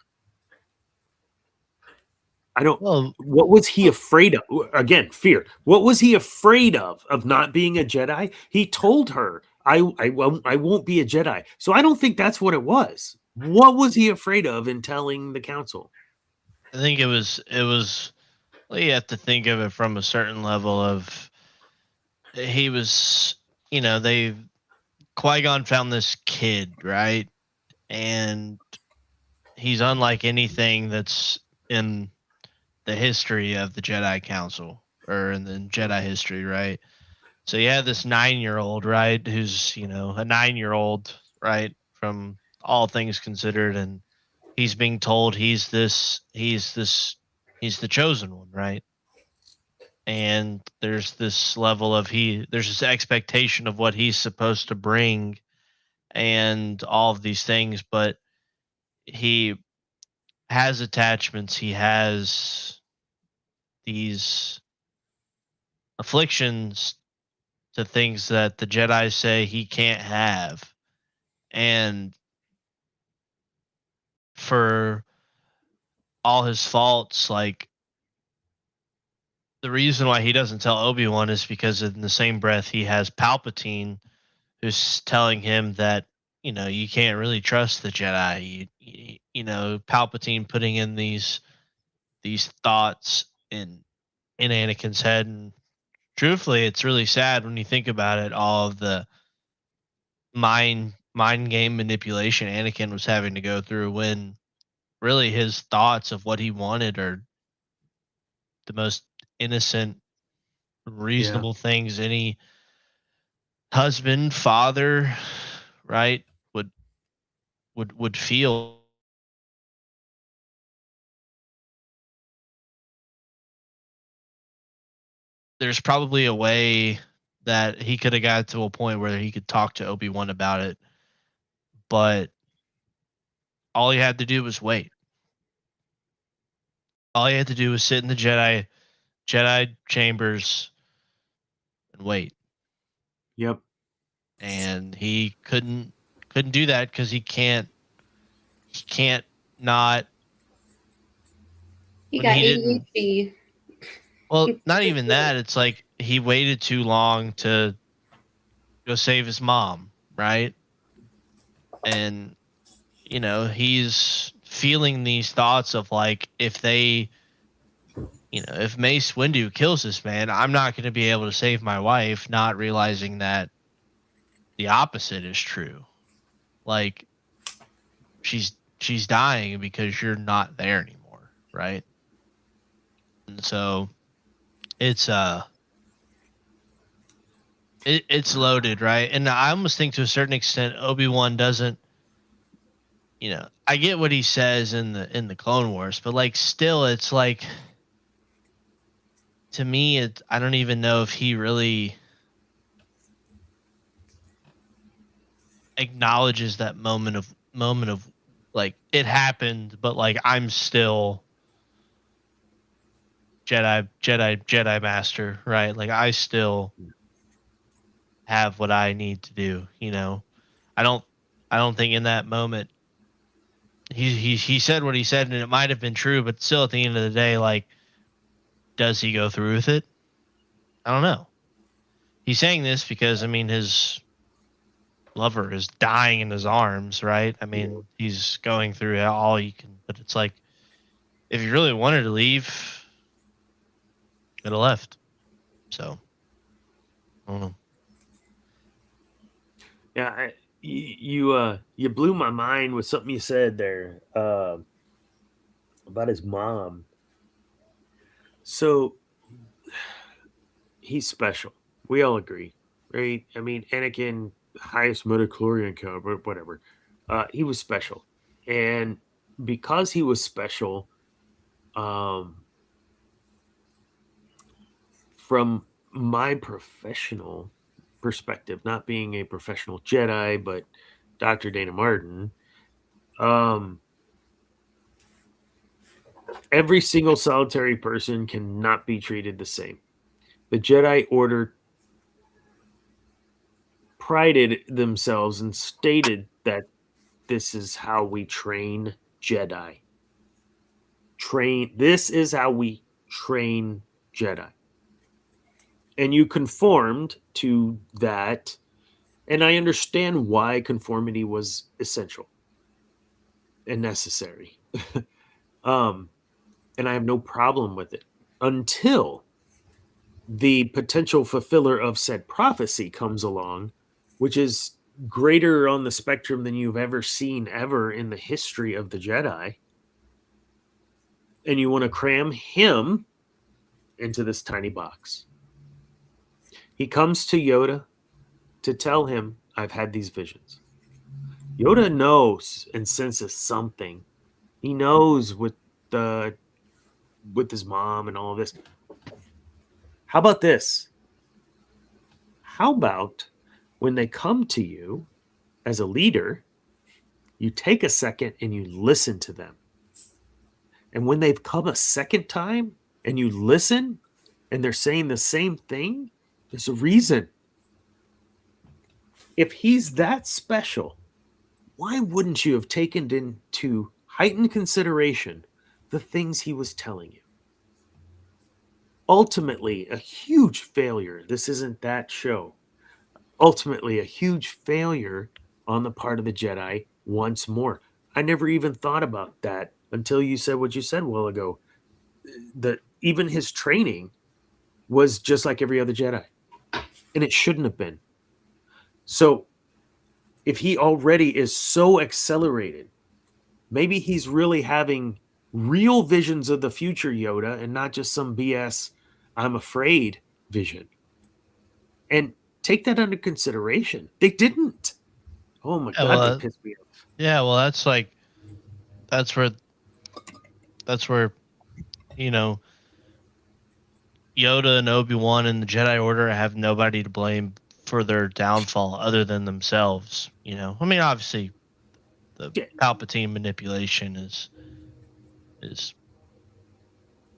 I don't.
Well,
What was he afraid of? Again, fear. What was he afraid of? Of not being a Jedi? He told her, I won't be a Jedi." So I don't think that's what it was. What was he afraid of in telling the council?
I think it was well, you have to think of it from a certain level of he was, they Qui-Gon found this kid, right? And he's unlike anything that's in the history of the Jedi Council or in the Jedi history, right? So you have this 9-year-old, right, who's, a 9-year-old, right, from all things considered, and he's being told he's the chosen one, right? And there's this level of there's this expectation of what he's supposed to bring and all of these things, but he has attachments, he has these afflictions to things that the Jedi say he can't have. And for all his faults, like the reason why he doesn't tell Obi-Wan is because in the same breath he has Palpatine who's telling him that, you can't really trust the Jedi. Palpatine putting in these thoughts in Anakin's head, and truthfully, it's really sad when you think about it. All of the mind game manipulation Anakin was having to go through when really his thoughts of what he wanted are the most innocent,
Yeah.
reasonable things any husband, father, right, would feel. There's probably a way that he could have got to a point where he could talk to Obi-Wan about it, but all he had to do was wait. All he had to do was sit in the Jedi chambers and wait.
Yep.
And he couldn't do that because he can't not
He
when
got
he didn't.
ADHD.
Well, not even that. It's like he waited too long to go save his mom, right? And he's feeling these thoughts of like, if Mace Windu kills this man, I'm not going to be able to save my wife, not realizing that the opposite is true. Like she's dying because you're not there anymore, right? And so it's it's loaded, right? And I almost think to a certain extent Obi-Wan doesn't, I get what he says in the Clone Wars, but like still it's like, to me I don't even know if he really acknowledges that moment of like it happened, but like I'm still Jedi master, right? Like I still have what I need to do, I don't think in that moment he said what he said, and it might have been true, but still at the end of the day, like, does he go through with it? I don't know. He's saying this because his lover is dying in his arms, right? He's going through all you can, but it's like, if you really wanted to leave, could have left. So I don't know.
Yeah, you blew my mind with something you said there about his mom. So he's special. We all agree, right? I mean, Anakin, highest midichlorian count, but whatever. He was special, and because he was special, um, from my professional perspective, not being a professional Jedi, but Dr. Dana Martin, um, every single solitary person cannot be treated the same. The Jedi Order prided themselves and stated that this is how we train Jedi. This is how we train Jedi. And you conformed to that, and I understand why conformity was essential and necessary. um and I have no problem with it until the potential fulfiller of said prophecy comes along, which is greater on the spectrum than you've ever seen ever in the history of the Jedi. And you want to cram him into this tiny box. He comes to Yoda to tell him, I've had these visions. Yoda knows and senses something. He knows with his mom and all of this. How about this? How about when they come to you as a leader, you take a second and you listen to them. And when they've come a second time and you listen and they're saying the same thing, there's a reason. If he's that special, why wouldn't you have taken into heightened consideration the things he was telling you? Ultimately, a huge failure. This isn't that show. Ultimately, a huge failure on the part of the Jedi once more. I never even thought about that until you said what you said a while ago. That even his training was just like every other Jedi, and it shouldn't have been. So, if he already is so accelerated, maybe he's really having real visions of the future, Yoda, and not just some BS, I'm afraid vision. And take that under consideration. They didn't. Oh my
Yeah,
God,
well,
they pissed me off.
Yeah, well, that's where you know Yoda and Obi-Wan and the Jedi Order have nobody to blame for their downfall other than themselves. I mean, obviously, the
Yeah.
Palpatine manipulation is.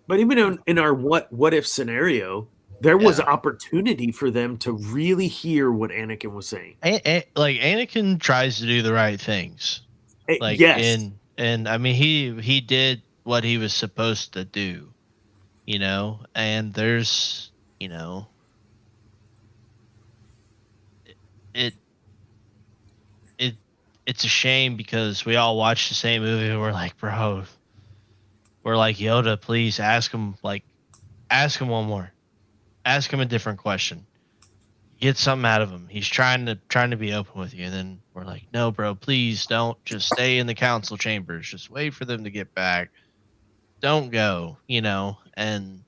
But even in our what if scenario, there was
Yeah.
opportunity for them to really hear what Anakin was saying.
Like Anakin tries to do the right things. Like
Yes.
and I mean he did what he was supposed to do, and there's, it it it's a shame because we all watched the same movie and we're like, bro, we're like, Yoda, please ask him one more. Ask him a different question. Get something out of him. He's trying to be open with you. And then we're like, no, bro, please don't just stay in the council chambers. Just wait for them to get back. Don't go, and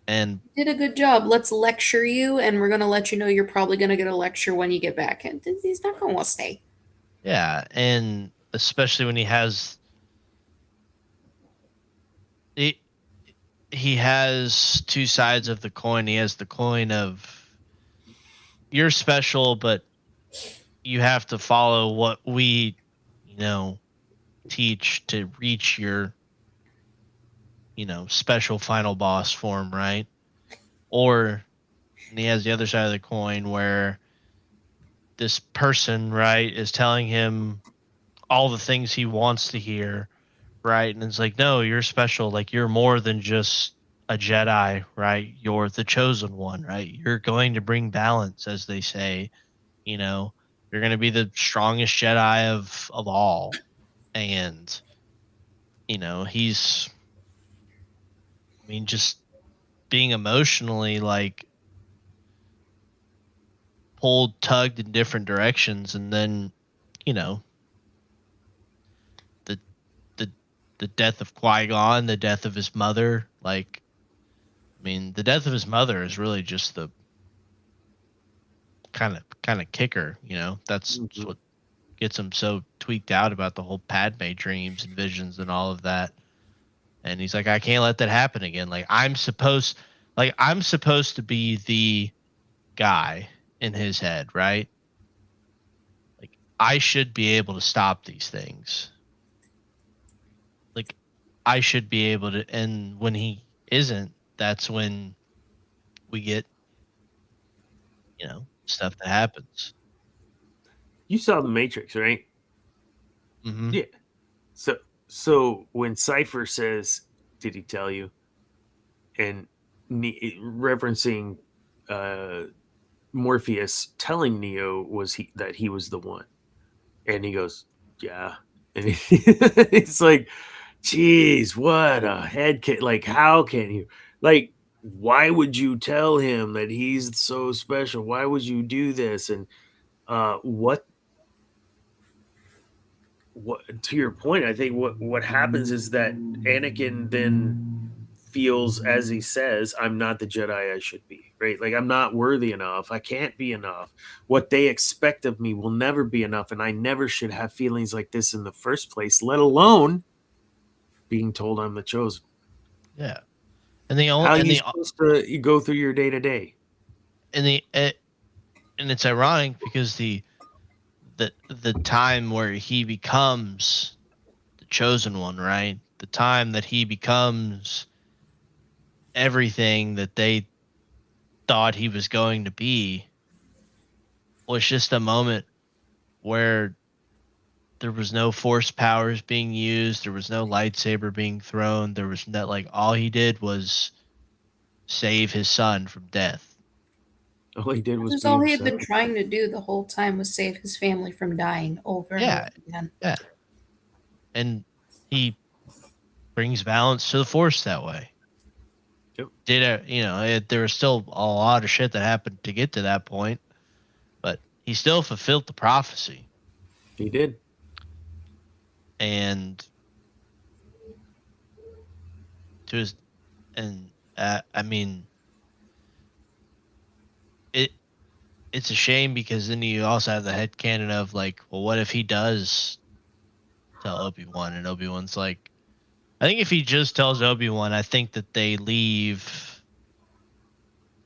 Did a good job. Let's lecture you, and we're gonna let you know you're probably gonna get a lecture when you get back. And he's not gonna want to stay.
yeah, and especially when he has he has two sides of the coin. He has the coin of you're special, but you have to follow what we, teach to reach your, special final boss form, right? Or and he has the other side of the coin where this person, right, is telling him all the things he wants to hear, right? And it's like, no, you're special. Like, you're more than just a Jedi, right? You're the chosen one, right? You're going to bring balance, as they say. You're going to be the strongest Jedi of all. And, he's, I mean, just being emotionally, like, tugged in different directions, and then, you know, the the death of Qui-Gon, the death of his mother. Like, I mean, the death of his mother is really just the kind of kicker. You know, that's what gets him so tweaked out about the whole Padme dreams and visions and all of that. And he's like, I can't let that happen again. Like, I'm supposed to be the guy in his head, right? Like, I should be able to stop these things. Like, I should be able to, and when he isn't, that's when we get, you know, stuff that happens.
You saw The Matrix, right?
Mm-hmm.
Yeah. So when Cypher says, "Did he tell you?" and referencing Morpheus telling Neo that he was the one, and he goes, "Yeah," and it's like, "Geez, what a head case! Like, how can you? Like, why would you tell him that he's so special? Why would you do this?" And what to your point, I think what happens is that Anakin then feels, as he says, I'm not the Jedi I should be, right? Like, I'm not worthy enough. I can't be enough. What they expect of me will never be enough, and I never should have feelings like this in the first place, let alone being told I'm the chosen.
Yeah. And the
How
only
are
and
you
the
supposed to go through your day to day?
and it's ironic because the time where he becomes the chosen one, right? The time that he becomes everything that they thought he was going to be was just a moment where there was no force powers being used, there was no lightsaber being thrown, there was no, like, all he did was save his son from death.
All he did was
That's
be
all he had been
himself.
trying to do the whole time was save his family from dying over and over again.
Yeah. And he brings balance to the force that way.
Yep.
There was still a lot of shit that happened to get to that point, but he still fulfilled the prophecy.
He did.
And to his, and I mean, it's a shame because then you also have the headcanon of, like, well, what if he does tell Obi-Wan, and Obi-Wan's like, I think if he just tells Obi-Wan, I think that they leave,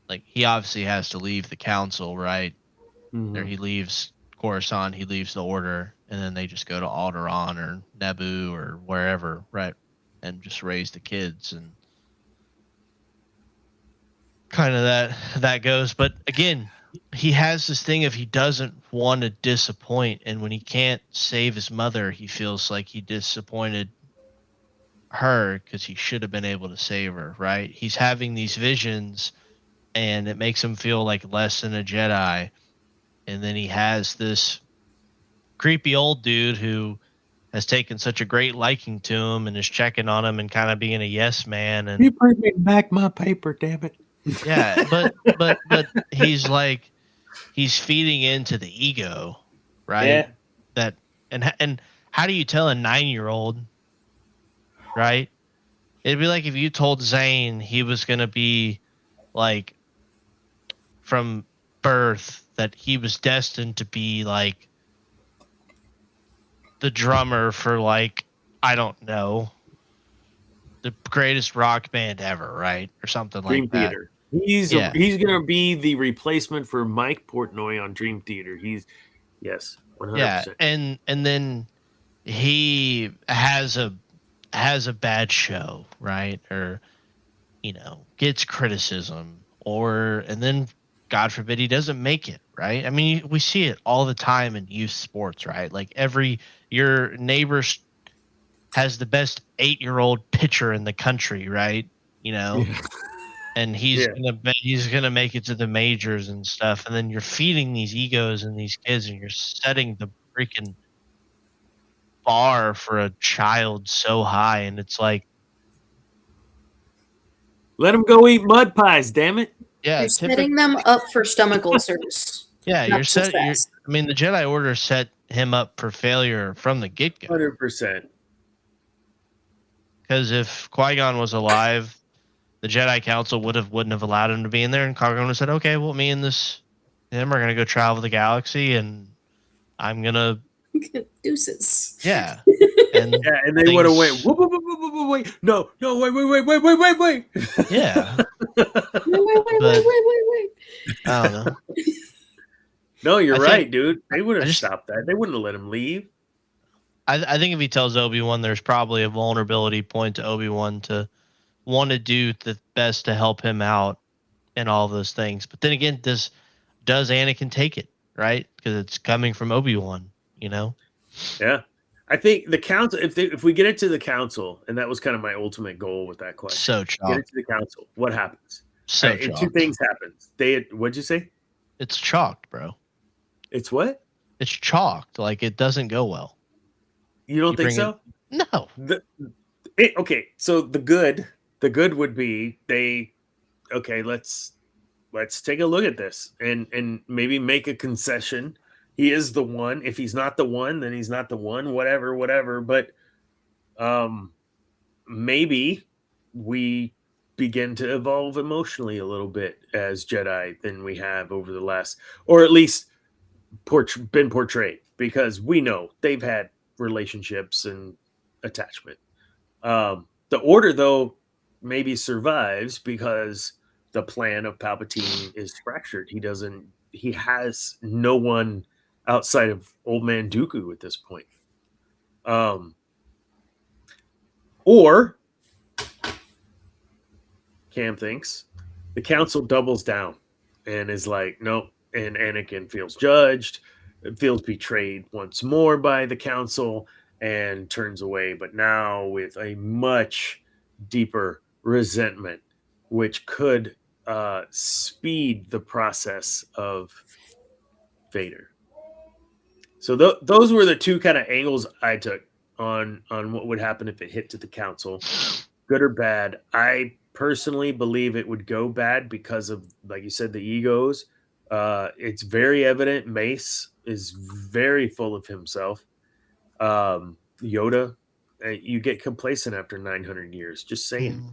like, he obviously has to leave the council, right?
Mhm.
There he leaves Coruscant, he leaves the Order, and then they just go to Alderaan or Naboo or wherever, right? And just raise the kids, and kind of that goes. But again, he has this thing of he doesn't want to disappoint, and when he can't save his mother, he feels like he disappointed her because he should have been able to save her, right? He's having these visions, and it makes him feel like less than a Jedi. And then he has this creepy old dude who has taken such a great liking to him and is checking on him and kind of being a yes man. And
You bring me back my paper, damn it.
yeah, but he's like, he's feeding into the ego, right?
Yeah.
That and how do you tell a 9-year-old, right? It'd be like if you told Zane he was gonna be, like, from birth, that he was destined to be, like, the drummer for, like, I don't know, the greatest rock band ever, right? Or something
Dream
like that.
Theater. He's gonna be the replacement for Mike Portnoy on Dream Theater. Yes, 100%.
Yeah, and then he has a bad show, right? Or, gets criticism, and then, God forbid, he doesn't make it, right? I mean, we see it all the time in youth sports, right? Like, your neighbor has the best 8-year-old pitcher in the country, right?
Yeah.
And he's gonna make it to the majors and stuff, and then you're feeding these egos and these kids, and you're setting the freaking bar for a child so high, and it's like,
Let him go eat mud pies, damn it.
yeah,
You're setting them up for stomach ulcers.
Yeah,
not success.
I mean, the Jedi Order set him up for failure from the get go.
100%.
Because if Qui-Gon was alive, the Jedi Council wouldn't have allowed him to be in there, and Qui-Gon would have said, "Okay, well, me and him are gonna go travel the galaxy, and I'm gonna
Deuces.
yeah." And
Yeah, and they would have went, wait, no, wait.
yeah,
Wait.
But- I don't know.
No, you're
I
right,
think-
dude. They would
I
have
just-
stopped that. They wouldn't have let him leave.
I think if he tells Obi-Wan, there's probably a vulnerability point to Obi-Wan to want to do the best to help him out and all those things. But then again, does Anakin take it, right? Because it's coming from Obi-Wan, you know?
Yeah. I think the council, if we get it to the council, and that was kind of my ultimate goal with that question.
So
Get
chalk.
it to the council. What happens?
So
And
chalk.
two things happen. What'd you say?
It's chalked, bro.
It's what?
It's chalked. Like, it doesn't go well.
You don't
You
think
bring
so?
No.
Okay, so the good would be let's take a look at this and maybe make a concession. He is the one. If he's not the one, then he's not the one. Whatever. But maybe we begin to evolve emotionally a little bit as Jedi than we have over the last, or at least been portrayed, because we know they've had relationships and attachment. The Order, though, maybe survives because the plan of Palpatine is fractured. He has no one outside of Old Man Dooku at this point. Or Cam thinks the council doubles down and is like, nope. And Anakin feels judged, feels betrayed once more by the council, and turns away, but now with a much deeper resentment, which could speed the process of Vader. So those were the two kind of angles I took on what would happen if it hit to the council, good or bad. I personally believe it would go bad because of, like you said, the egos. It's very evident Mace is very full of himself. Yoda, you get complacent after 900 years. Just saying.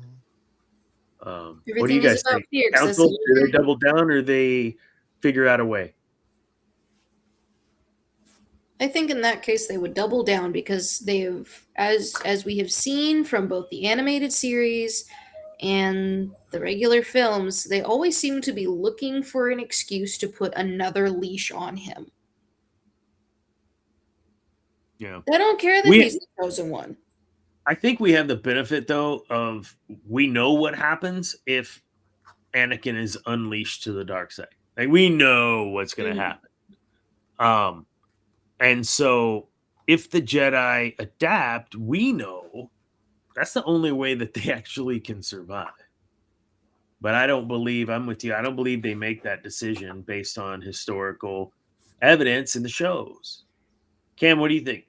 What do you
Everything
guys
is about
think?
fear, 'cause that's
Council,
the
do they
only-
double down or they figure out a way?
I think in that case they would double down because they have, as we have seen from both the animated series and the regular films, they always seem to be looking for an excuse to put another leash on him.
Yeah.
They don't care that he's the chosen one.
I think we have the benefit, though, of we know what happens if Anakin is unleashed to the dark side. Like, we know what's going to happen. And so if the Jedi adapt, we know that's the only way that they actually can survive. But I'm with you. I don't believe they make that decision based on historical evidence in the shows. Cam, what do you think?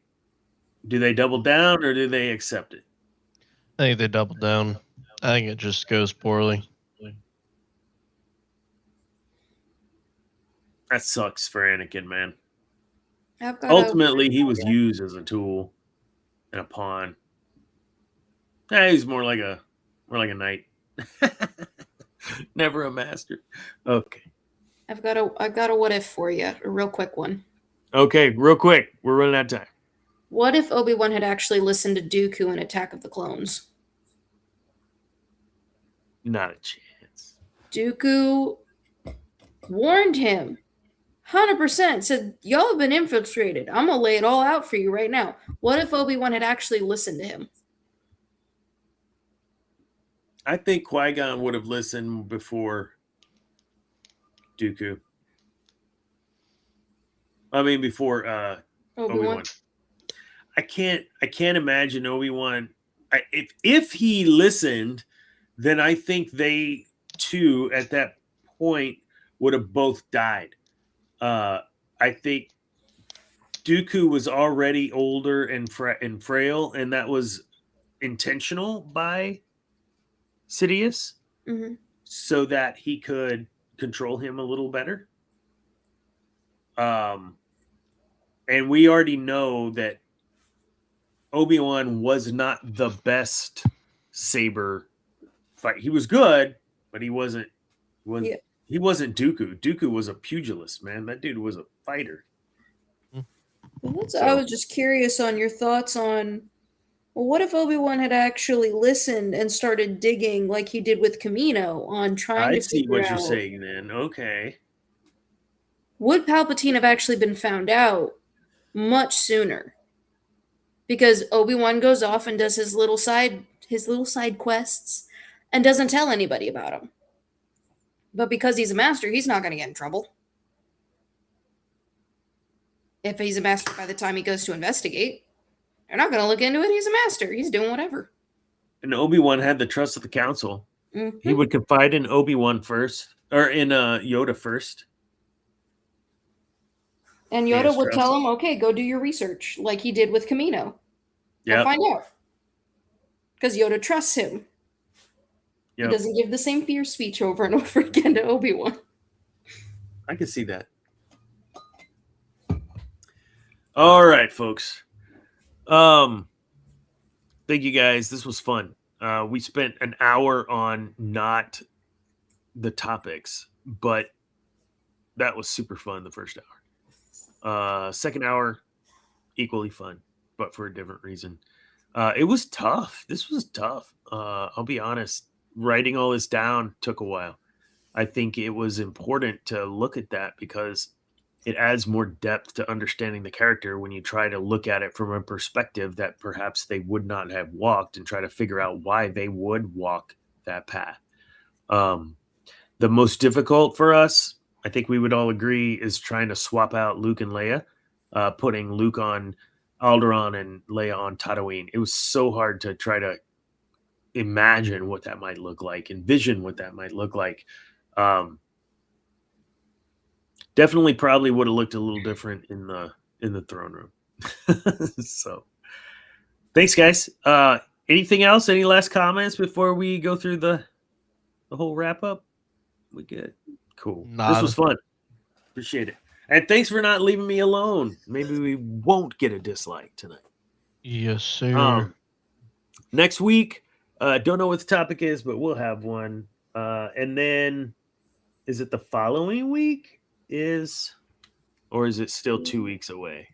Do they double down or do they accept it?
I think they double down. I think it just goes poorly.
That sucks for Anakin, man.
I've got
Ultimately, he was used as a tool and a pawn. He's more like a knight. Never a master. Okay.
I've got a what if for you, a real quick one.
Okay, real quick. We're running out of time.
What if Obi-Wan had actually listened to Dooku in Attack of the Clones?
Not a chance.
Dooku warned him. 100% said, y'all have been infiltrated. I'm going to lay it all out for you right now. What if Obi-Wan had actually listened to him?
I think Qui-Gon would have listened before Dooku. I mean, before Obi-Wan. I can't imagine Obi-Wan. If he listened, then I think they two at that point would have both died. I think Dooku was already older and frail, and that was intentional by Sidious, so that he could control him a little better. And we already know that Obi-Wan was not the best saber fight. He was good, but he wasn't he wasn't Dooku. Dooku was a pugilist, man. That dude was a fighter.
I was just curious on your thoughts on, well, what if Obi-Wan had actually listened and started digging like he did with Camino on trying
I
to
see
figure
what
out,
you're saying then. Okay.
would Palpatine have actually been found out much sooner? Because Obi-Wan goes off and does his little side quests and doesn't tell anybody about them. But because he's a master, he's not going to get in trouble. If he's a master by the time he goes to investigate, they're not going to look into it. He's a master. He's doing whatever.
And Obi-Wan had the trust of the council.
Mm-hmm.
He would confide in Obi-Wan first, or in Yoda first.
And Yoda would tell him, okay, go do your research, like he did with Camino.
Yeah.
Find out. Because Yoda trusts him. Yep. He doesn't give the same fear speech over and over again to Obi-Wan.
I can see that. All right, folks. Thank you guys. This was fun. We spent an hour on not the topics, but that was super fun the first hour. Second hour, equally fun, but for a different reason. It was tough. This was tough. I'll be honest. Writing all this down took a while. I think it was important to look at that because it adds more depth to understanding the character when you try to look at it from a perspective that perhaps they would not have walked and try to figure out why they would walk that path. The most difficult for us, I think we would all agree, is trying to swap out Luke and Leia, putting Luke on Alderaan and Leia on Tatooine. It was so hard to try to imagine what that might look like, envision what that might look like. Definitely probably would have looked a little different in the throne room. So thanks, guys. Anything else? Any last comments before we go through the whole wrap up? We good? Cool. This was fun. Appreciate it. And thanks for not leaving me alone. Maybe we won't get a dislike tonight.
Yes, sir.
Next week, don't know what the topic is, but we'll have one. And then is it the following week? Or is it still 2 weeks away?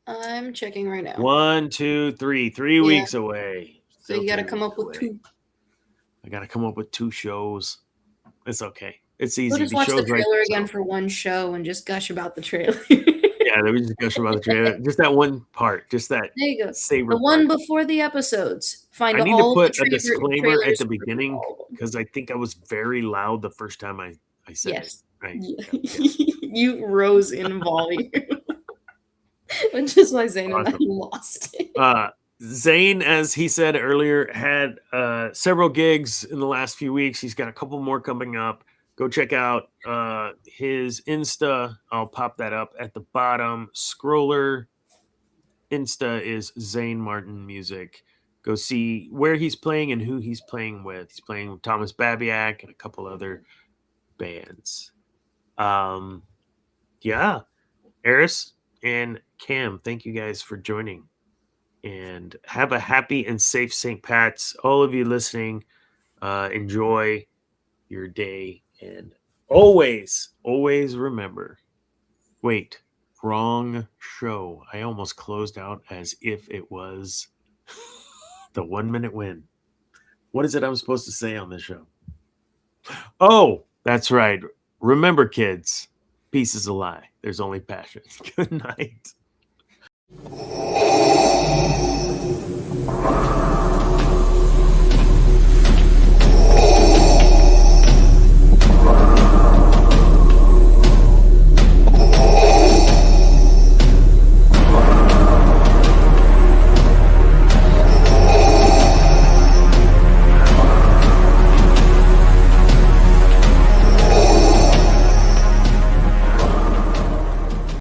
I'm checking right now.
1, 2, 3. 3 weeks away.
So you got to come up with 2.
I got to come up with 2 shows. It's okay. It's easy.
We'll just watch the trailer again for one show and just gush about the trailer.
Yeah, we just gush about the trailer. Just that one part. Just that.
There you go.
Saber
the one
part.
Before the episodes.
I need to put a disclaimer at the beginning because I think I was very loud the first time I said it. Right?
Yeah. You rose in volume. Which is why Zane and I lost it.
Zane, as he said earlier, had several gigs in the last few weeks. He's got a couple more coming up. Go check out his Insta. I'll pop that up at the bottom. Scroller Insta is Zane Martin Music. Go see where he's playing and who he's playing with. He's playing with Thomas Babiak and a couple other bands. Yeah. Eris and Cam, thank you guys for joining. And have a happy and safe St. Pat's. All of you listening, enjoy your day. And always remember, wait, wrong show. I almost closed out as if it was the 1 minute win. What is it I'm supposed to say on this show? Oh, that's right. Remember, kids, peace is a lie. There's only passion. Good night.